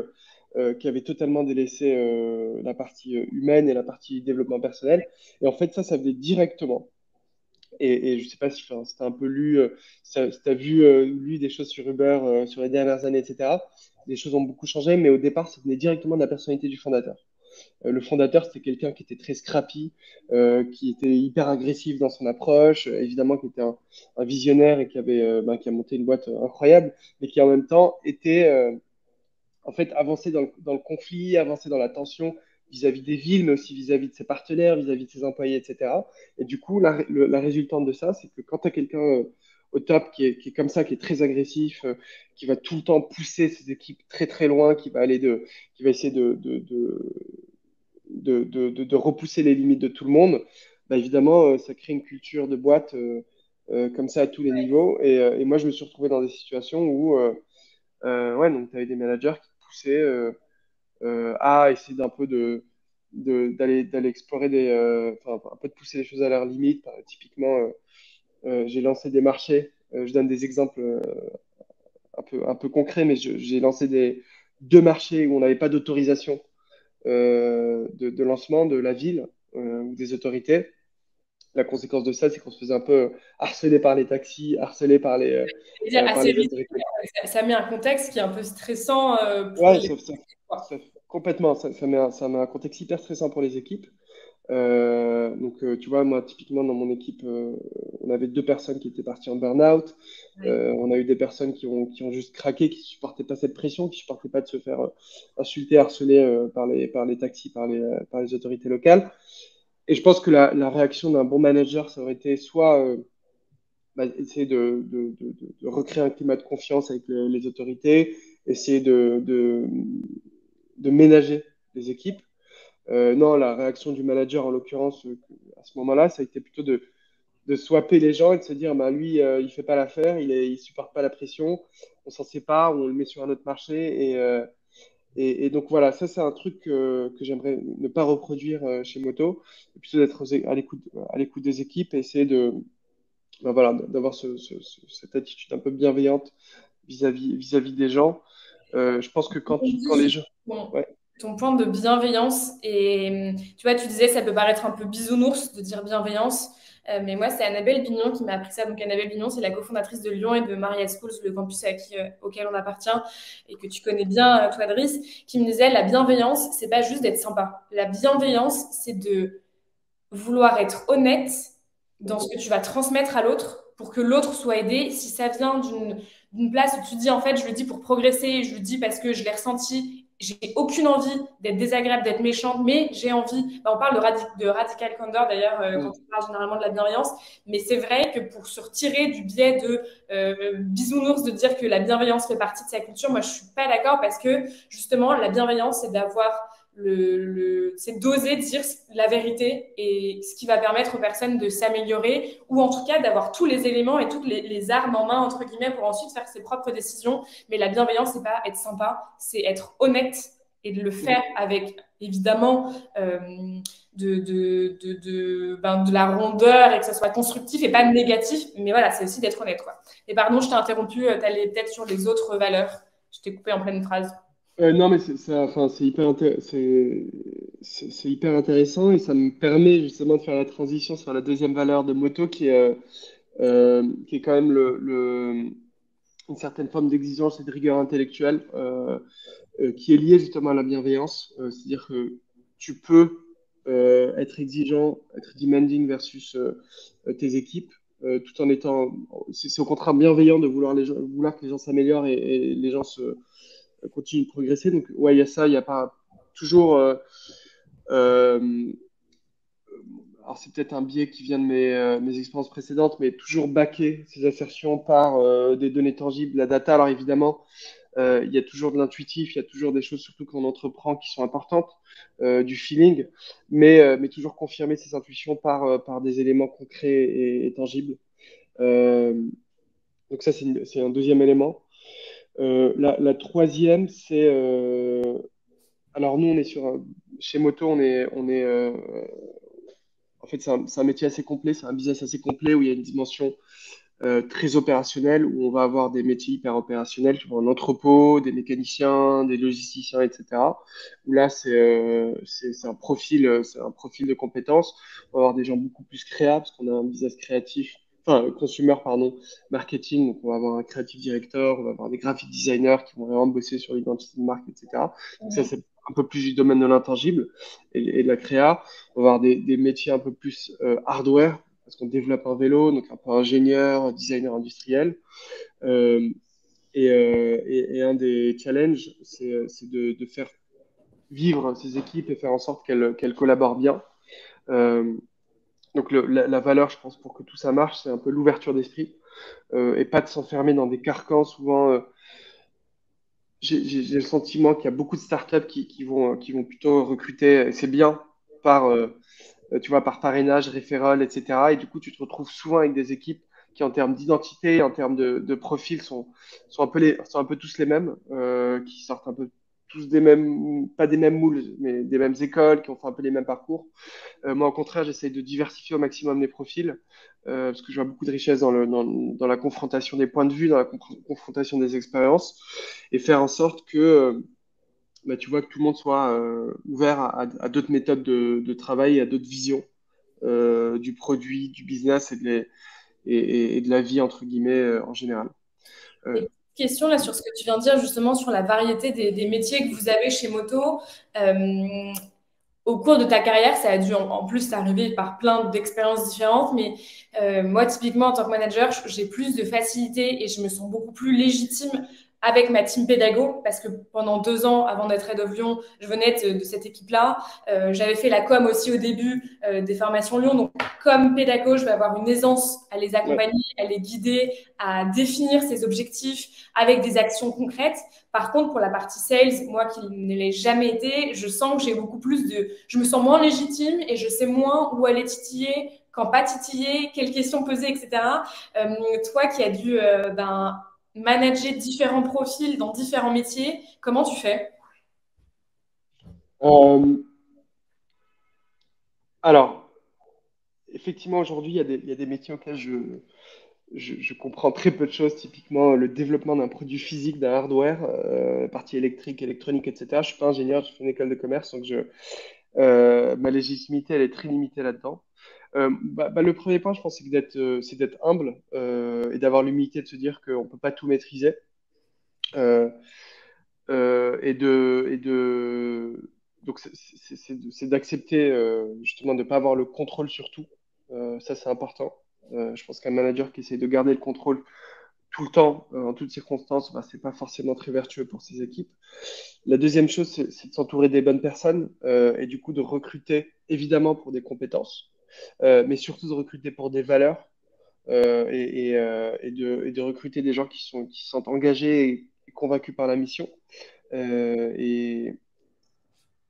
la partie humaine et la partie développement personnel. Et en fait, ça venait directement. Et je sais pas si tu as un peu lu, si tu as vu, lu des choses sur Uber sur les dernières années, etc. Les choses ont beaucoup changé, mais au départ, ça venait directement de la personnalité du fondateur. Le fondateur, c'était quelqu'un qui était très scrappy, qui était hyper agressif dans son approche, évidemment qui était un visionnaire et qui a monté une boîte incroyable, mais qui en même temps était en fait, avancer dans le conflit, avancer dans la tension vis-à-vis des villes, mais aussi vis-à-vis de ses partenaires, vis-à-vis de ses employés, etc. Et du coup, la résultante de ça, c'est que quand tu as quelqu'un au top qui est comme ça, qui est très agressif, qui va tout le temps pousser ses équipes très très loin, qui va essayer de repousser les limites de tout le monde, bah évidemment, ça crée une culture de boîte comme ça à tous les niveaux. Et moi, je me suis retrouvé dans des situations où ouais, donc tu avais des managers qui poussaient à essayer d'un peu d'aller explorer enfin, un peu de pousser les choses à leurs limites. Typiquement, j'ai lancé des marchés. Je donne des exemples un peu concrets, mais j'ai lancé deux marchés où on n'avait pas d'autorisation de lancement de la ville ou des autorités. La conséquence de ça, c'est qu'on se faisait un peu harceler par les taxis, harceler C'est-à-dire par assez les risqué. autorités. Ça met un contexte qui est un peu stressant pour Ouais, les. Quoi. complètement. Ça met un contexte hyper stressant pour les équipes. Donc, tu vois, moi, typiquement, dans mon équipe, on avait deux personnes qui étaient parties en burn-out. Ouais. On a eu des personnes qui ont juste craqué, qui supportaient pas cette pression, qui supportaient pas de se faire insulter, harceler par les taxis, par les autorités locales. Et je pense que la réaction d'un bon manager, ça aurait été soit essayer de recréer un climat de confiance avec les autorités, essayer de ménager les équipes. Non, la réaction du manager, en l'occurrence, à ce moment-là, ça a été plutôt de swapper les gens et de se dire, bah, lui, il fait pas l'affaire, il supporte pas la pression, on s'en sépare, on le met sur un autre marché. Et donc voilà, ça, c'est un truc que j'aimerais ne pas reproduire chez Moto, et plutôt d'être à l'écoute des équipes et essayer ben voilà, d'avoir cette attitude un peu bienveillante vis-à-vis des gens. Je pense que On dit quand les sur gens... ton, Ouais. ton point de bienveillance. Et tu vois, tu disais, ça peut paraître un peu bisounours de dire bienveillance. Mais moi, c'est Annabelle Bignon qui m'a appris ça. Donc, Annabelle Bignon, c'est la cofondatrice de Lyon et de Maria Schools, le campus auquel on appartient et que tu connais bien, toi, Driss, qui me disait, la bienveillance, c'est pas juste d'être sympa. La bienveillance, c'est de vouloir être honnête dans ce que tu vas transmettre à l'autre pour que l'autre soit aidé. Si ça vient d'une place où tu dis, en fait, je le dis pour progresser, je le dis parce que je l'ai ressenti, j'ai aucune envie d'être désagréable, d'être méchante, mais j'ai envie. Bah, on parle de radical candor d'ailleurs quand Mm. on parle généralement de la bienveillance, mais c'est vrai que pour se retirer du biais de bisounours de dire que la bienveillance fait partie de sa culture, moi je suis pas d'accord parce que justement la bienveillance c'est d'avoir c'est d'oser dire la vérité et ce qui va permettre aux personnes de s'améliorer ou en tout cas d'avoir tous les éléments et toutes les armes en main, entre guillemets, pour ensuite faire ses propres décisions. Mais la bienveillance, c'est pas être sympa, c'est être honnête et de le faire avec évidemment de la rondeur et que ça soit constructif et pas négatif. Mais voilà, c'est aussi d'être honnête, quoi. Et pardon, je t'ai interrompu, tu allais peut-être sur les autres valeurs. Je t'ai coupé en pleine phrase. Non, mais enfin, c'est hyper intéressant et ça me permet justement de faire la transition sur la deuxième valeur de Moto qui est quand même une certaine forme d'exigence et de rigueur intellectuelle qui est liée justement à la bienveillance. C'est-à-dire que tu peux être exigeant, être demanding versus tes équipes, tout en étant, c'est au contraire bienveillant de vouloir que les gens s'améliorent et les gens continuent de progresser. Donc ouais, il y a ça, il n'y a pas toujours. Euh, alors c'est peut-être un biais qui vient de mes expériences précédentes, mais toujours baquer ces assertions par des données tangibles, la data. Alors évidemment, il y a toujours de l'intuitif, il y a toujours des choses, surtout quand on entreprend, qui sont importantes, du feeling, mais toujours confirmer ses intuitions par des éléments concrets et tangibles. Euh, donc ça, c'est un deuxième élément. La troisième, c'est alors nous, on est chez Moto, en fait, c'est un métier assez complet, c'est un business assez complet où il y a une dimension très opérationnelle, où on va avoir des métiers hyper opérationnels, tu vois, un entrepôt, des mécaniciens, des logisticiens, etc. Où là, c'est un profil de compétences. On va avoir des gens beaucoup plus créatifs, parce qu'on a un business créatif, enfin, consumer, pardon, marketing. Donc, on va avoir un creative director, on va avoir des graphic designers qui vont vraiment bosser sur l'identité de marque, etc. Donc, ça, c'est un peu plus du domaine de l'intangible et de la créa. On va avoir des métiers un peu plus hardware, parce qu'on développe un vélo, donc un peu ingénieur, designer industriel. Euh, et un des challenges, c'est de faire vivre ces équipes et faire en sorte qu'elles collaborent bien. Euh, donc la valeur, je pense, pour que tout ça marche, c'est un peu l'ouverture d'esprit et pas de s'enfermer dans des carcans. Souvent, j'ai le sentiment qu'il y a beaucoup de startups qui vont plutôt recruter, et c'est bien, par, tu vois, par parrainage, référol, etc. Et du coup, tu te retrouves souvent avec des équipes qui, en termes d'identité, en termes de profil, sont un peu tous les mêmes, qui sortent un peu tous des mêmes, pas des mêmes moules, mais des mêmes écoles, qui ont fait un peu les mêmes parcours. Moi, au contraire, j'essaye de diversifier au maximum les profils, parce que je vois beaucoup de richesse dans la confrontation des points de vue, dans la confrontation des expériences, et faire en sorte que bah, tu vois que tout le monde soit ouvert à d'autres méthodes de travail, à d'autres visions du produit, du business et de la vie, entre guillemets, en général. Euh, Et question là sur ce que tu viens de dire justement sur la variété des métiers que vous avez chez Moto. Euh, Au cours de ta carrière, ça a dû en plus arriver par plein d'expériences différentes, mais moi, typiquement, en tant que manager, j'ai plus de facilité et je me sens beaucoup plus légitime avec ma team pédago parce que pendant 2 ans avant d'être Head of Lyon, je venais de cette équipe-là. J'avais fait la com aussi au début des formations Lyon. Donc, comme pédago, je vais avoir une aisance à les ouais. accompagner, à les guider, à définir ces objectifs avec des actions concrètes. Par contre, pour la partie sales, moi qui ne l'ai jamais été, je sens que j'ai beaucoup plus je me sens moins légitime et je sais moins où aller titiller, quand pas titiller, quelles questions poser, etc. Toi qui as dû manager différents profils dans différents métiers, comment tu fais? Euh, alors, effectivement, aujourd'hui, il y a des métiers auxquels je comprends très peu de choses, typiquement le développement d'un produit physique, d'un hardware, partie électrique, électronique, etc. Je suis pas ingénieur, je fais une école de commerce, donc ma légitimité, elle est très limitée là-dedans. Le premier point, je pense, c'est d'être humble et d'avoir l'humilité de se dire qu'on peut pas tout maîtriser. Euh, donc c'est d'accepter justement de ne pas avoir le contrôle sur tout. Ça, c'est important. Je pense qu'un manager qui essaie de garder le contrôle tout le temps, en toutes circonstances, bah, c'est pas forcément très vertueux pour ses équipes. La deuxième chose, c'est de s'entourer des bonnes personnes et du coup de recruter évidemment pour des compétences, mais surtout de recruter pour des valeurs et de recruter des gens qui sont engagés et convaincus par la mission. Euh, et,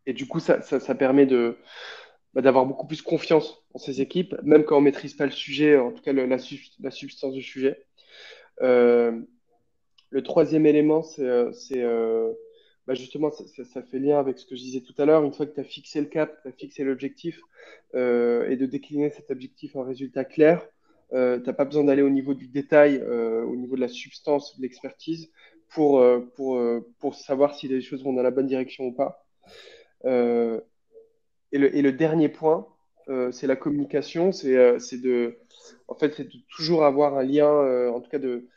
et du coup, ça permet d'avoir beaucoup plus confiance en ces équipes, même quand on maîtrise pas le sujet, en tout cas la substance du sujet. Euh, le troisième élément, justement, ça fait lien avec ce que je disais tout à l'heure. Une fois que tu as fixé le cap, tu as fixé l'objectif, et de décliner cet objectif en résultat clair, t'as pas besoin d'aller au niveau du détail, au niveau de la substance, de l'expertise, pour savoir si les choses vont dans la bonne direction ou pas. Euh, et le dernier point, c'est la communication. En fait, c'est de toujours avoir un lien, en tout cas de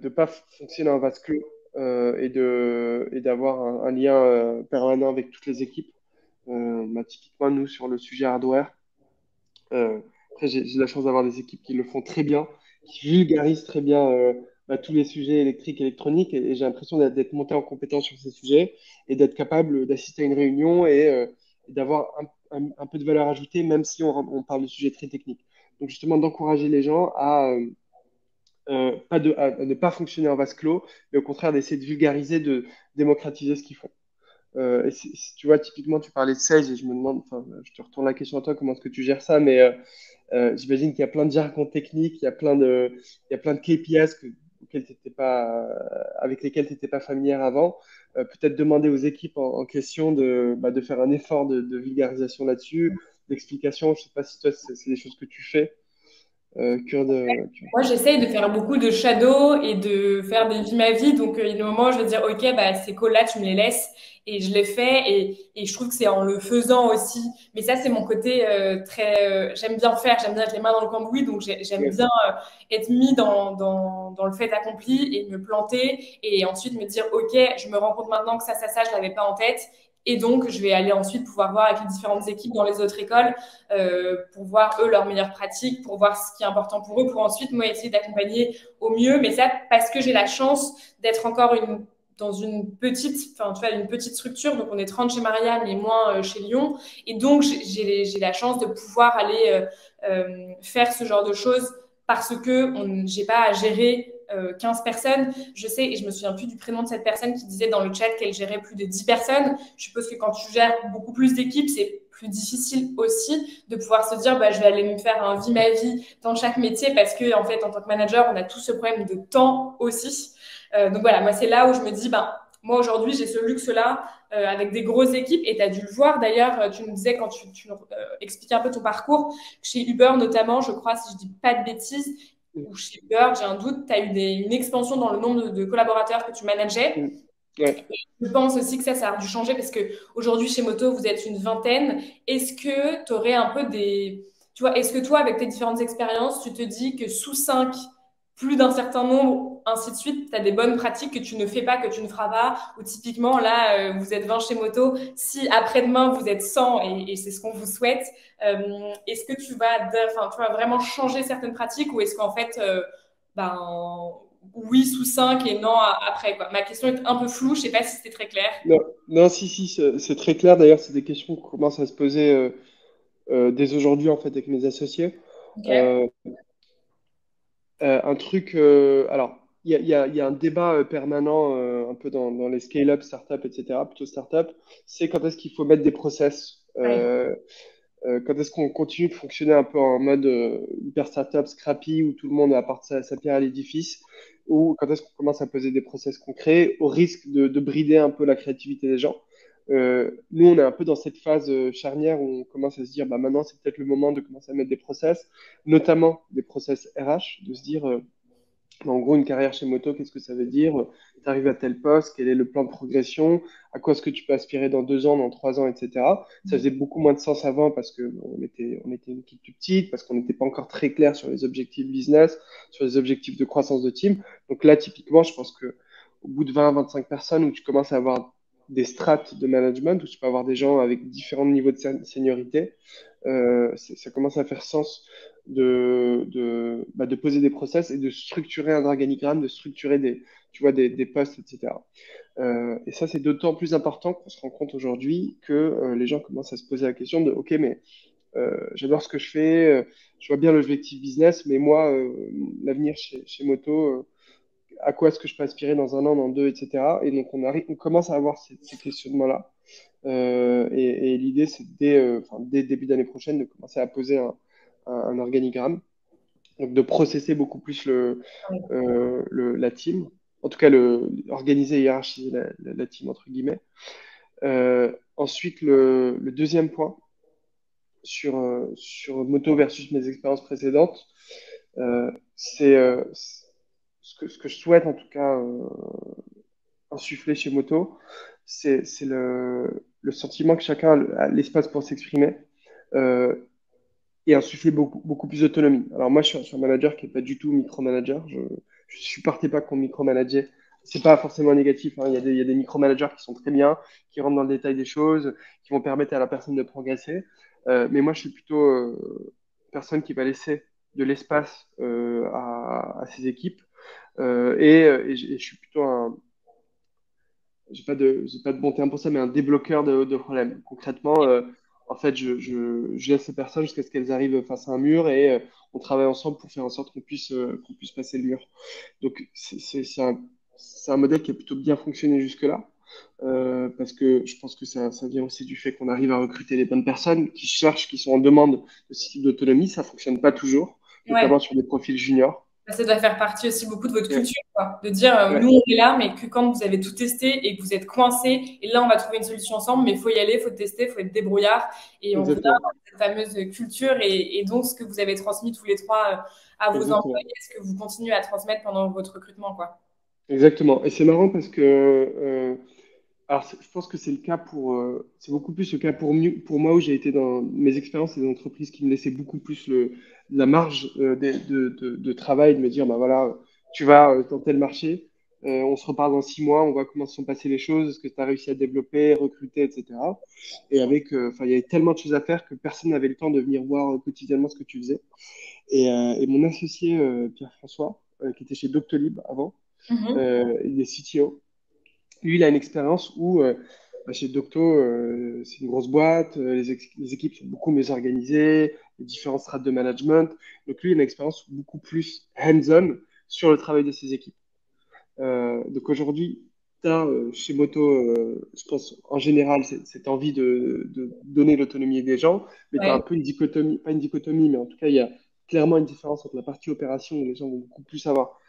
pas fonctionner en vase clos et d'avoir un lien permanent avec toutes les équipes. Typiquement, nous, sur le sujet hardware, euh, après, j'ai la chance d'avoir des équipes qui le font très bien, qui vulgarisent très bien tous les sujets électriques, électroniques, et j'ai l'impression d'être monté en compétence sur ces sujets et d'être capable d'assister à une réunion et d'avoir un peu de valeur ajoutée, même si on parle de sujets très techniques. Donc justement, d'encourager les gens à ne pas fonctionner en vase clos, mais au contraire d'essayer de vulgariser, de démocratiser ce qu'ils font. Tu vois, typiquement, tu parlais de sales et je me demande, enfin, je te retourne la question à toi, comment est-ce que tu gères ça, mais j'imagine qu'il y a plein de jargons techniques, il y a plein de KPIs auxquels t'étais pas, avec lesquels tu n'étais pas familière avant. Peut-être demander aux équipes en question de faire un effort de vulgarisation là-dessus, d'explication. Je sais pas si toi, c'est des choses que tu fais. Moi, j'essaye de faire beaucoup de shadow et de faire des vies ma vie. Donc, il y a des moments où je vais dire, OK, bah, ces calls-là, tu me les laisses. Et je les fais. Et je trouve que c'est en le faisant aussi. Mais ça, c'est mon côté très. J'aime bien faire, j'aime bien être les mains dans le cambouis. Donc, j'aime Ouais. bien être mis dans le fait accompli et me planter. Et ensuite me dire, OK, je me rends compte maintenant que ça, je l'avais pas en tête. Et donc, je vais aller ensuite pouvoir voir avec les différentes équipes dans les autres écoles pour voir eux leurs meilleures pratiques, pour voir ce qui est important pour eux, pour ensuite moi essayer d'accompagner au mieux. Mais ça, parce que j'ai la chance d'être encore dans une petite, enfin tu vois, une petite structure. Donc on est 30 chez Maria, mais moins chez Lyon. Et donc j'ai la chance de pouvoir aller faire ce genre de choses parce que j'ai pas à gérer 15 personnes. Je sais, et je me souviens plus du prénom de cette personne qui disait dans le chat qu'elle gérait plus de 10 personnes. Je suppose que quand tu gères beaucoup plus d'équipes, c'est plus difficile aussi de pouvoir se dire bah, je vais aller me faire un vie ma vie dans chaque métier parce que en fait en tant que manager on a tout ce problème de temps aussi. Donc voilà, moi c'est là où je me dis ben moi aujourd'hui j'ai ce luxe là avec des grosses équipes et tu as dû le voir d'ailleurs, tu nous disais quand tu expliquais un peu ton parcours chez Uber notamment, je crois si je dis pas de bêtises, ou chez Uber, j'ai un doute, tu as eu une expansion dans le nombre de collaborateurs que tu manageais. Ouais. Je pense aussi que ça a dû changer parce que aujourd'hui chez Moto, vous êtes une vingtaine. Est-ce que tu aurais un peu des. Tu vois, est-ce que toi, avec tes différentes expériences, tu te dis que sous 5, plus d'un certain nombre, ainsi de suite, tu as des bonnes pratiques que tu ne fais pas, que tu ne feras pas, ou typiquement, là, vous êtes 20 chez Moto, si après-demain, vous êtes 100, et c'est ce qu'on vous souhaite, est-ce que enfin, tu vas vraiment changer certaines pratiques, ou est-ce qu'en fait, ben, oui sous 5 et non après, quoi. Ma question est un peu floue, je sais pas si c'était très clair. Non, non, si, c'est très clair. D'ailleurs, c'est des questions qu'on commence à se poser dès aujourd'hui en fait avec mes associés. Ok. Euh, un truc, alors, il y a un débat permanent un peu dans les scale-up, startup, etc., plutôt startup, c'est quand est-ce qu'il faut mettre des process, Ouais. quand est-ce qu'on continue de fonctionner un peu en mode hyper startup, scrappy, où tout le monde apporte sa pierre à l'édifice, ou quand est-ce qu'on commence à poser des process concrets au risque de brider un peu la créativité des gens. Nous, on est un peu dans cette phase charnière où on commence à se dire, bah, maintenant, c'est peut-être le moment de commencer à mettre des process, notamment des process RH, de se dire, en gros, une carrière chez Moto, qu'est-ce que ça veut dire? Tu arrives à tel poste, quel est le plan de progression? À quoi est-ce que tu peux aspirer dans 2 ans, dans 3 ans, etc. Ça faisait beaucoup moins de sens avant parce que on était une équipe toute petite, parce qu'on n'était pas encore très clair sur les objectifs business, sur les objectifs de croissance de team. Donc là, typiquement, je pense que au bout de 20 à 25 personnes où tu commences à avoir des strates de management, où tu peux avoir des gens avec différents niveaux de seniorité, ça commence à faire sens de poser des process et de structurer un organigramme, de structurer tu vois, des postes, etc. Et ça, c'est d'autant plus important qu'on se rend compte aujourd'hui que les gens commencent à se poser la question de, OK, mais j'adore ce que je fais, je vois bien l'objectif business, mais moi, l'avenir chez Moto, à quoi est-ce que je peux aspirer dans 1 an, dans 2, etc. Et donc, on commence à avoir ces questionnements-là. Et l'idée, c'est dès le début d'année prochaine de commencer à poser un organigramme, donc de processer beaucoup plus la team, en tout cas organiser et hiérarchiser la team, entre guillemets. Ensuite, le deuxième point sur Moto versus mes expériences précédentes, c'est ce que je souhaite en tout cas insuffler chez Moto, c'est le sentiment que chacun a l'espace pour s'exprimer euh, et insuffler beaucoup plus d'autonomie. Alors moi, je suis un manager qui n'est pas du tout micromanager. Je supportais pas qu'on micromanageait. C'est pas forcément négatif, hein. Il y a des micromanagers qui sont très bien, qui rentrent dans le détail des choses, qui vont permettre à la personne de progresser. Mais moi, je suis plutôt personne qui va laisser de l'espace à ses équipes. Et je suis plutôt j'ai pas de bon terme pour ça, mais un débloqueur de problèmes. Concrètement, en fait, je laisse ces personnes jusqu'à ce qu'elles arrivent face à un mur et on travaille ensemble pour faire en sorte qu'on puisse passer le mur. Donc, c'est un modèle qui a plutôt bien fonctionné jusque-là. Parce que je pense que ça vient aussi du fait qu'on arrive à recruter les bonnes personnes qui cherchent, qui sont en demande de ce type d'autonomie. Ça fonctionne pas toujours, Ouais. notamment sur des profils juniors. Bah, ça doit faire partie aussi beaucoup de votre Ouais, culture, quoi. De dire, nous, ouais, on est là, mais que quand vous avez tout testé et que vous êtes coincé, et là, on va trouver une solution ensemble, mais il faut y aller, il faut tester, il faut être débrouillard. Et on revient exactement, dans cette fameuse culture et donc ce que vous avez transmis tous les trois à vos exactement. employés, ce que vous continuez à transmettre pendant votre recrutement, quoi. Exactement. Et c'est marrant parce que, alors je pense que c'est le cas c'est beaucoup plus le cas pour moi où j'ai été dans mes expériences et des entreprises qui me laissaient beaucoup plus la marge de travail, de me dire, bah voilà, tu vas tenter le marché, on se reparle dans 6 mois, on voit comment se sont passées les choses, ce que tu as réussi à développer, recruter, etc. Et enfin, il y avait tellement de choses à faire que personne n'avait le temps de venir voir quotidiennement ce que tu faisais. Et mon associé, Pierre-François, qui était chez Doctolib avant, Mhm. il est CTO. Lui, il a une expérience où, chez Docto, c'est une grosse boîte, les équipes sont beaucoup mieux organisées, les différentes strates de management. Donc lui, il a une expérience beaucoup plus hands-on sur le travail de ses équipes. Donc aujourd'hui, tu as chez Moto, je pense en général, cette envie de donner l'autonomie des gens, mais tu as un Ouais. peu une dichotomie, pas une dichotomie, mais en tout cas, il y a clairement une différence entre la partie opération où les gens vont beaucoup plus avoir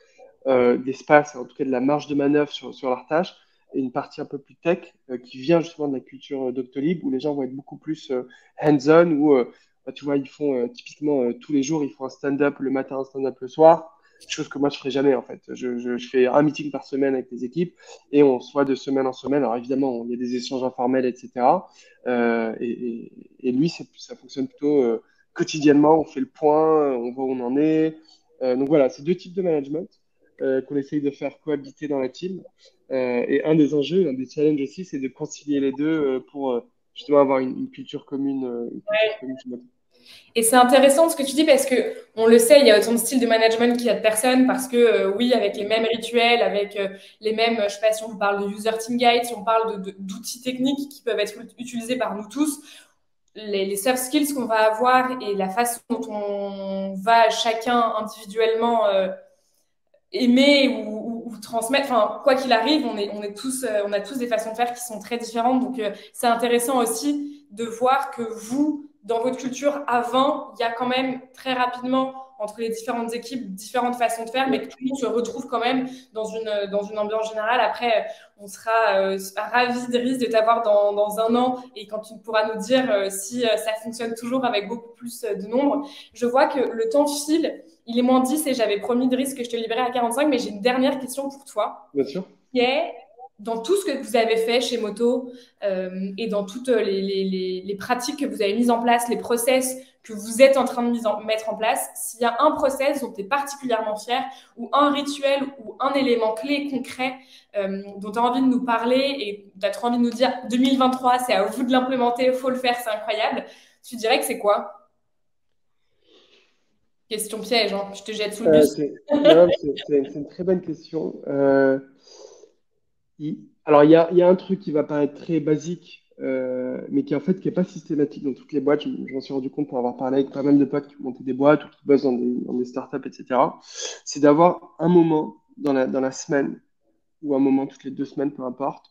d'espace, en tout cas de la marge de manœuvre sur leurs tâches, et une partie un peu plus tech qui vient justement de la culture Doctolib, où les gens vont être beaucoup plus hands-on, où bah, tu vois, ils font typiquement tous les jours, ils font un stand-up le matin, un stand-up le soir, chose que moi je ferai jamais en fait. Je fais un meeting par semaine avec les équipes et on se voit de semaine en semaine. Alors évidemment, il y a des échanges informels, etc. Et lui, ça fonctionne plutôt quotidiennement, on fait le point, on voit où on en est. Donc voilà, c'est deux types de management qu'on essaye de faire cohabiter dans la team. Et un des enjeux, un des challenges aussi, c'est de concilier les deux pour justement avoir une culture commune, une culture commune chez Moto. Et c'est intéressant ce que tu dis parce que on le sait, il y a autant de styles de management qu'il y a de personnes parce que oui, avec les mêmes rituels, avec les mêmes, je sais pas si on parle de user team guide, si on parle d'outils techniques qui peuvent être utilisés par nous tous, les soft skills qu'on va avoir et la façon dont on va chacun individuellement aimer ou transmettre, enfin quoi qu'il arrive, on est tous, on a tous des façons de faire qui sont très différentes. Donc c'est intéressant aussi de voir que vous, dans votre culture, avant, il y a quand même très rapidement entre les différentes équipes différentes façons de faire, mais que Ouais, tout le monde se retrouve quand même dans une ambiance générale. Après, on sera ravis, Driss, de t'avoir dans un an et quand tu pourras nous dire si ça fonctionne toujours avec beaucoup plus de nombre. Je vois que le temps file. Il est moins 10 et j'avais promis Driss que je te livrais à 45, mais j'ai une dernière question pour toi, bien sûr. qui est, dans tout ce que vous avez fait chez Moto et dans toutes les pratiques que vous avez mises en place, les process que vous êtes en train de mettre en place, s'il y a un process dont tu es particulièrement fier ou un rituel ou un élément clé concret dont tu as envie de nous parler et tu as trop envie de nous dire 2023, c'est à vous de l'implémenter, il faut le faire, c'est incroyable, tu dirais que c'est quoi? Question piège, hein, je te jette sous le bus. Non, c'est une très bonne question. Il y a un truc qui va paraître très basique, mais qui en fait qui est pas systématique dans toutes les boîtes. Je m'en suis rendu compte pour avoir parlé avec pas mal de potes qui ont monté des boîtes ou qui bossent dans des startups, etc. C'est d'avoir un moment dans la semaine ou un moment toutes les 2 semaines, peu importe,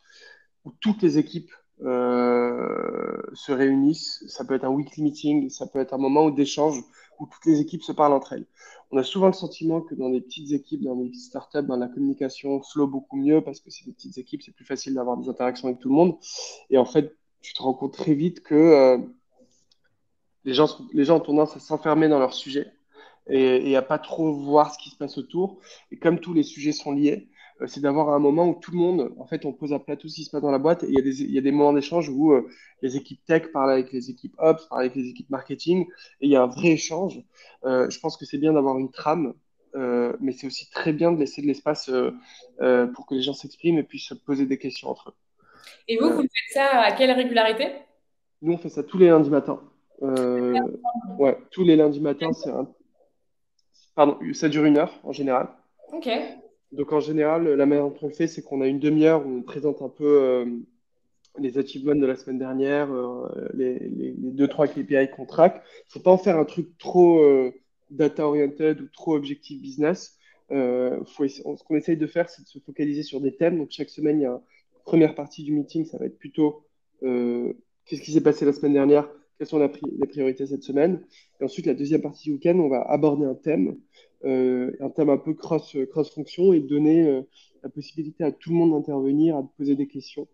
où toutes les équipes se réunissent. Ça peut être un weekly meeting, ça peut être un moment d'échange où toutes les équipes se parlent entre elles. On a souvent le sentiment que dans des petites équipes, dans des petites startups, dans la communication flow beaucoup mieux parce que c'est des petites équipes, c'est plus facile d'avoir des interactions avec tout le monde. Et en fait, tu te rends compte très vite que les gens ont tendance à s'enfermer dans leur sujet et à pas trop voir ce qui se passe autour. Et comme tous les sujets sont liés, c'est d'avoir un moment où tout le monde, en fait, on pose à plat tout ce qui se passe dans la boîte et il y a des moments d'échange où les équipes tech parlent avec les équipes ops, parlent avec les équipes marketing et il y a un vrai échange. Je pense que c'est bien d'avoir une trame, mais c'est aussi très bien de laisser de l'espace pour que les gens s'expriment et puissent se poser des questions entre eux. Et vous, Euh, vous faites ça à quelle régularité? Nous, on fait ça tous les lundis matins. Euh, ouais, tous les lundis matins, pardon, ça dure 1 heure en général. Ok. Donc en général, la manière dont on le fait, c'est qu'on a une demi-heure où on présente un peu les achievements de la semaine dernière, les 2-3 KPI qu'on traque. Il ne faut pas en faire un truc trop data-oriented ou trop objectif business. Ce qu'on essaye de faire, c'est de se focaliser sur des thèmes. Donc, chaque semaine, il y a une première partie du meeting, ça va être plutôt qu'est-ce qui s'est passé la semaine dernière, quelles sont les priorités cette semaine. Et ensuite, la deuxième partie du week-end, on va aborder un thème un peu cross-fonction et donner la possibilité à tout le monde d'intervenir, à poser des questions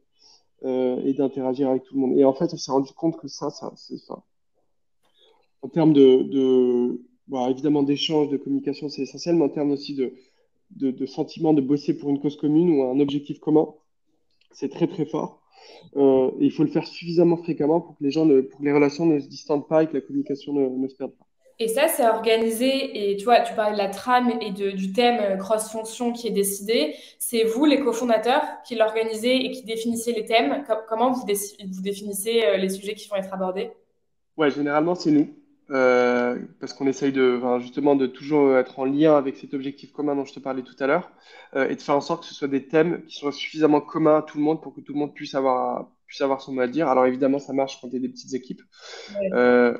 et d'interagir avec tout le monde. Et en fait, on s'est rendu compte que ça c'est ça. En termes bon, évidemment, d'échange, de communication, c'est essentiel, mais en termes aussi de sentiment de bosser pour une cause commune ou un objectif commun, c'est très, très fort. Et il faut le faire suffisamment fréquemment pour que pour que les relations ne se distendent pas et que la communication ne se perde pas. Et ça, c'est organisé, et tu vois, tu parlais de la trame et du thème cross-fonction qui est décidé. C'est vous, les cofondateurs, qui l'organisez et qui définissez les thèmes. Comment vous définissez les sujets qui vont être abordés? Ouais, généralement, c'est nous. Parce qu'on essaye enfin, justement de toujours être en lien avec cet objectif commun dont je te parlais tout à l'heure, et de faire en sorte que ce soit des thèmes qui soient suffisamment communs à tout le monde pour que tout le monde puisse avoir son mot à dire. Alors évidemment, ça marche quand tu es des petites équipes, Ouais. euh,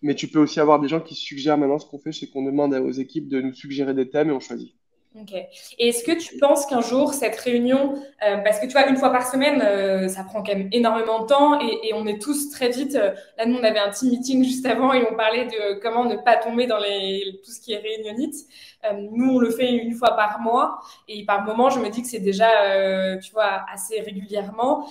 mais tu peux aussi avoir des gens qui suggèrent. Maintenant, ce qu'on fait, c'est qu'on demande aux équipes de nous suggérer des thèmes et on choisit. Ok. Et est-ce que tu penses qu'un jour, cette réunion, parce que tu vois, une fois par semaine, ça prend quand même énormément de temps et on est tous très vite. Là, nous, on avait un team meeting juste avant et on parlait de comment ne pas tomber dans tout ce qui est réunionnite. Nous, on le fait une fois par mois et par moment, je me dis que c'est déjà, tu vois, assez régulièrement.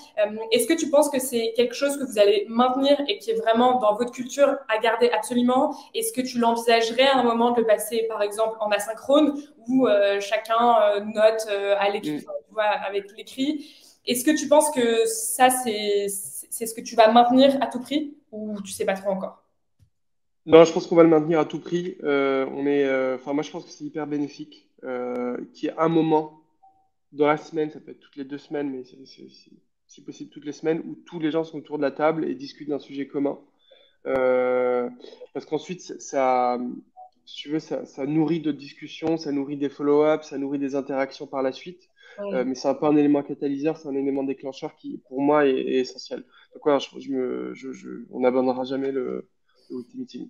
Est-ce que tu penses que c'est quelque chose que vous allez maintenir et qui est vraiment dans votre culture à garder absolument? Est-ce que tu l'envisagerais à un moment de le passer, par exemple, en asynchrone où chacun note à l'écrit, Mm. enfin, tu vois, avec l'écrit. Est-ce que tu penses que ça, c'est ce que tu vas maintenir à tout prix ou tu sais pas trop encore? Non, je pense qu'on va le maintenir à tout prix. Enfin, moi, je pense que c'est hyper bénéfique qu'il y ait un moment dans la semaine, ça peut être toutes les 2 semaines, mais si possible toutes les semaines, où tous les gens sont autour de la table et discutent d'un sujet commun. Euh, Parce qu'ensuite, si tu veux, ça nourrit d'autres discussions, ça nourrit des follow-ups, ça nourrit des interactions par la suite. Ouais. Mais c'est un peu un élément catalyseur, c'est un élément déclencheur qui, pour moi, est essentiel. Donc voilà, on n'abandonnera jamais le weekly meeting.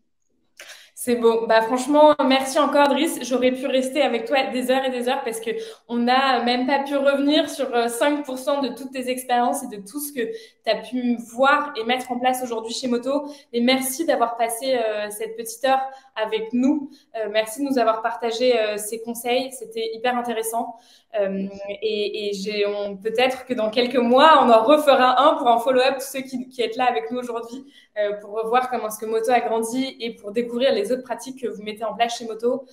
C'est beau. Bah, franchement, merci encore, Driss. J'aurais pu rester avec toi des heures et des heures parce que on n'a même pas pu revenir sur 5% de toutes tes expériences et de tout ce que tu as pu voir et mettre en place aujourd'hui chez Moto. Et merci d'avoir passé cette petite heure avec nous. Merci de nous avoir partagé ces conseils. C'était hyper intéressant. Merci. Peut-être que dans quelques mois, on en refera un pour un follow-up, tous ceux qui êtes là avec nous aujourd'hui pour revoir comment est-ce que Moto a grandi et pour découvrir les autres pratiques que vous mettez en place chez Moto.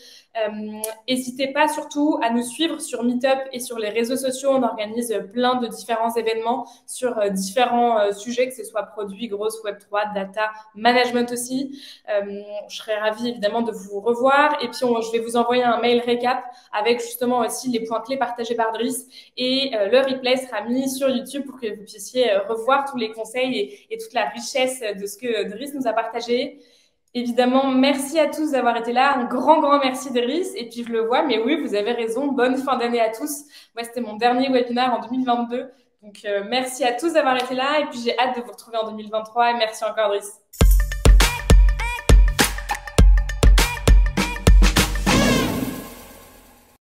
N'hésitez pas surtout à nous suivre sur Meetup et sur les réseaux sociaux. On organise plein de différents événements sur différents sujets, que ce soit produits, grosses, Web3, data, management aussi. Je serais ravie évidemment de vous revoir. Et puis, je vais vous envoyer un mail récap avec justement aussi les points clés partagés par Driss. Et le replay sera mis sur YouTube pour que vous puissiez revoir tous les conseils et toute la richesse de ce que Driss nous a partagé. Évidemment, merci à tous d'avoir été là. Un grand, grand merci, Driss. Et puis, je le vois, mais oui, vous avez raison. Bonne fin d'année à tous. Moi, c'était mon dernier webinaire en 2022. Donc, merci à tous d'avoir été là. Et puis, j'ai hâte de vous retrouver en 2023. Et merci encore, Driss.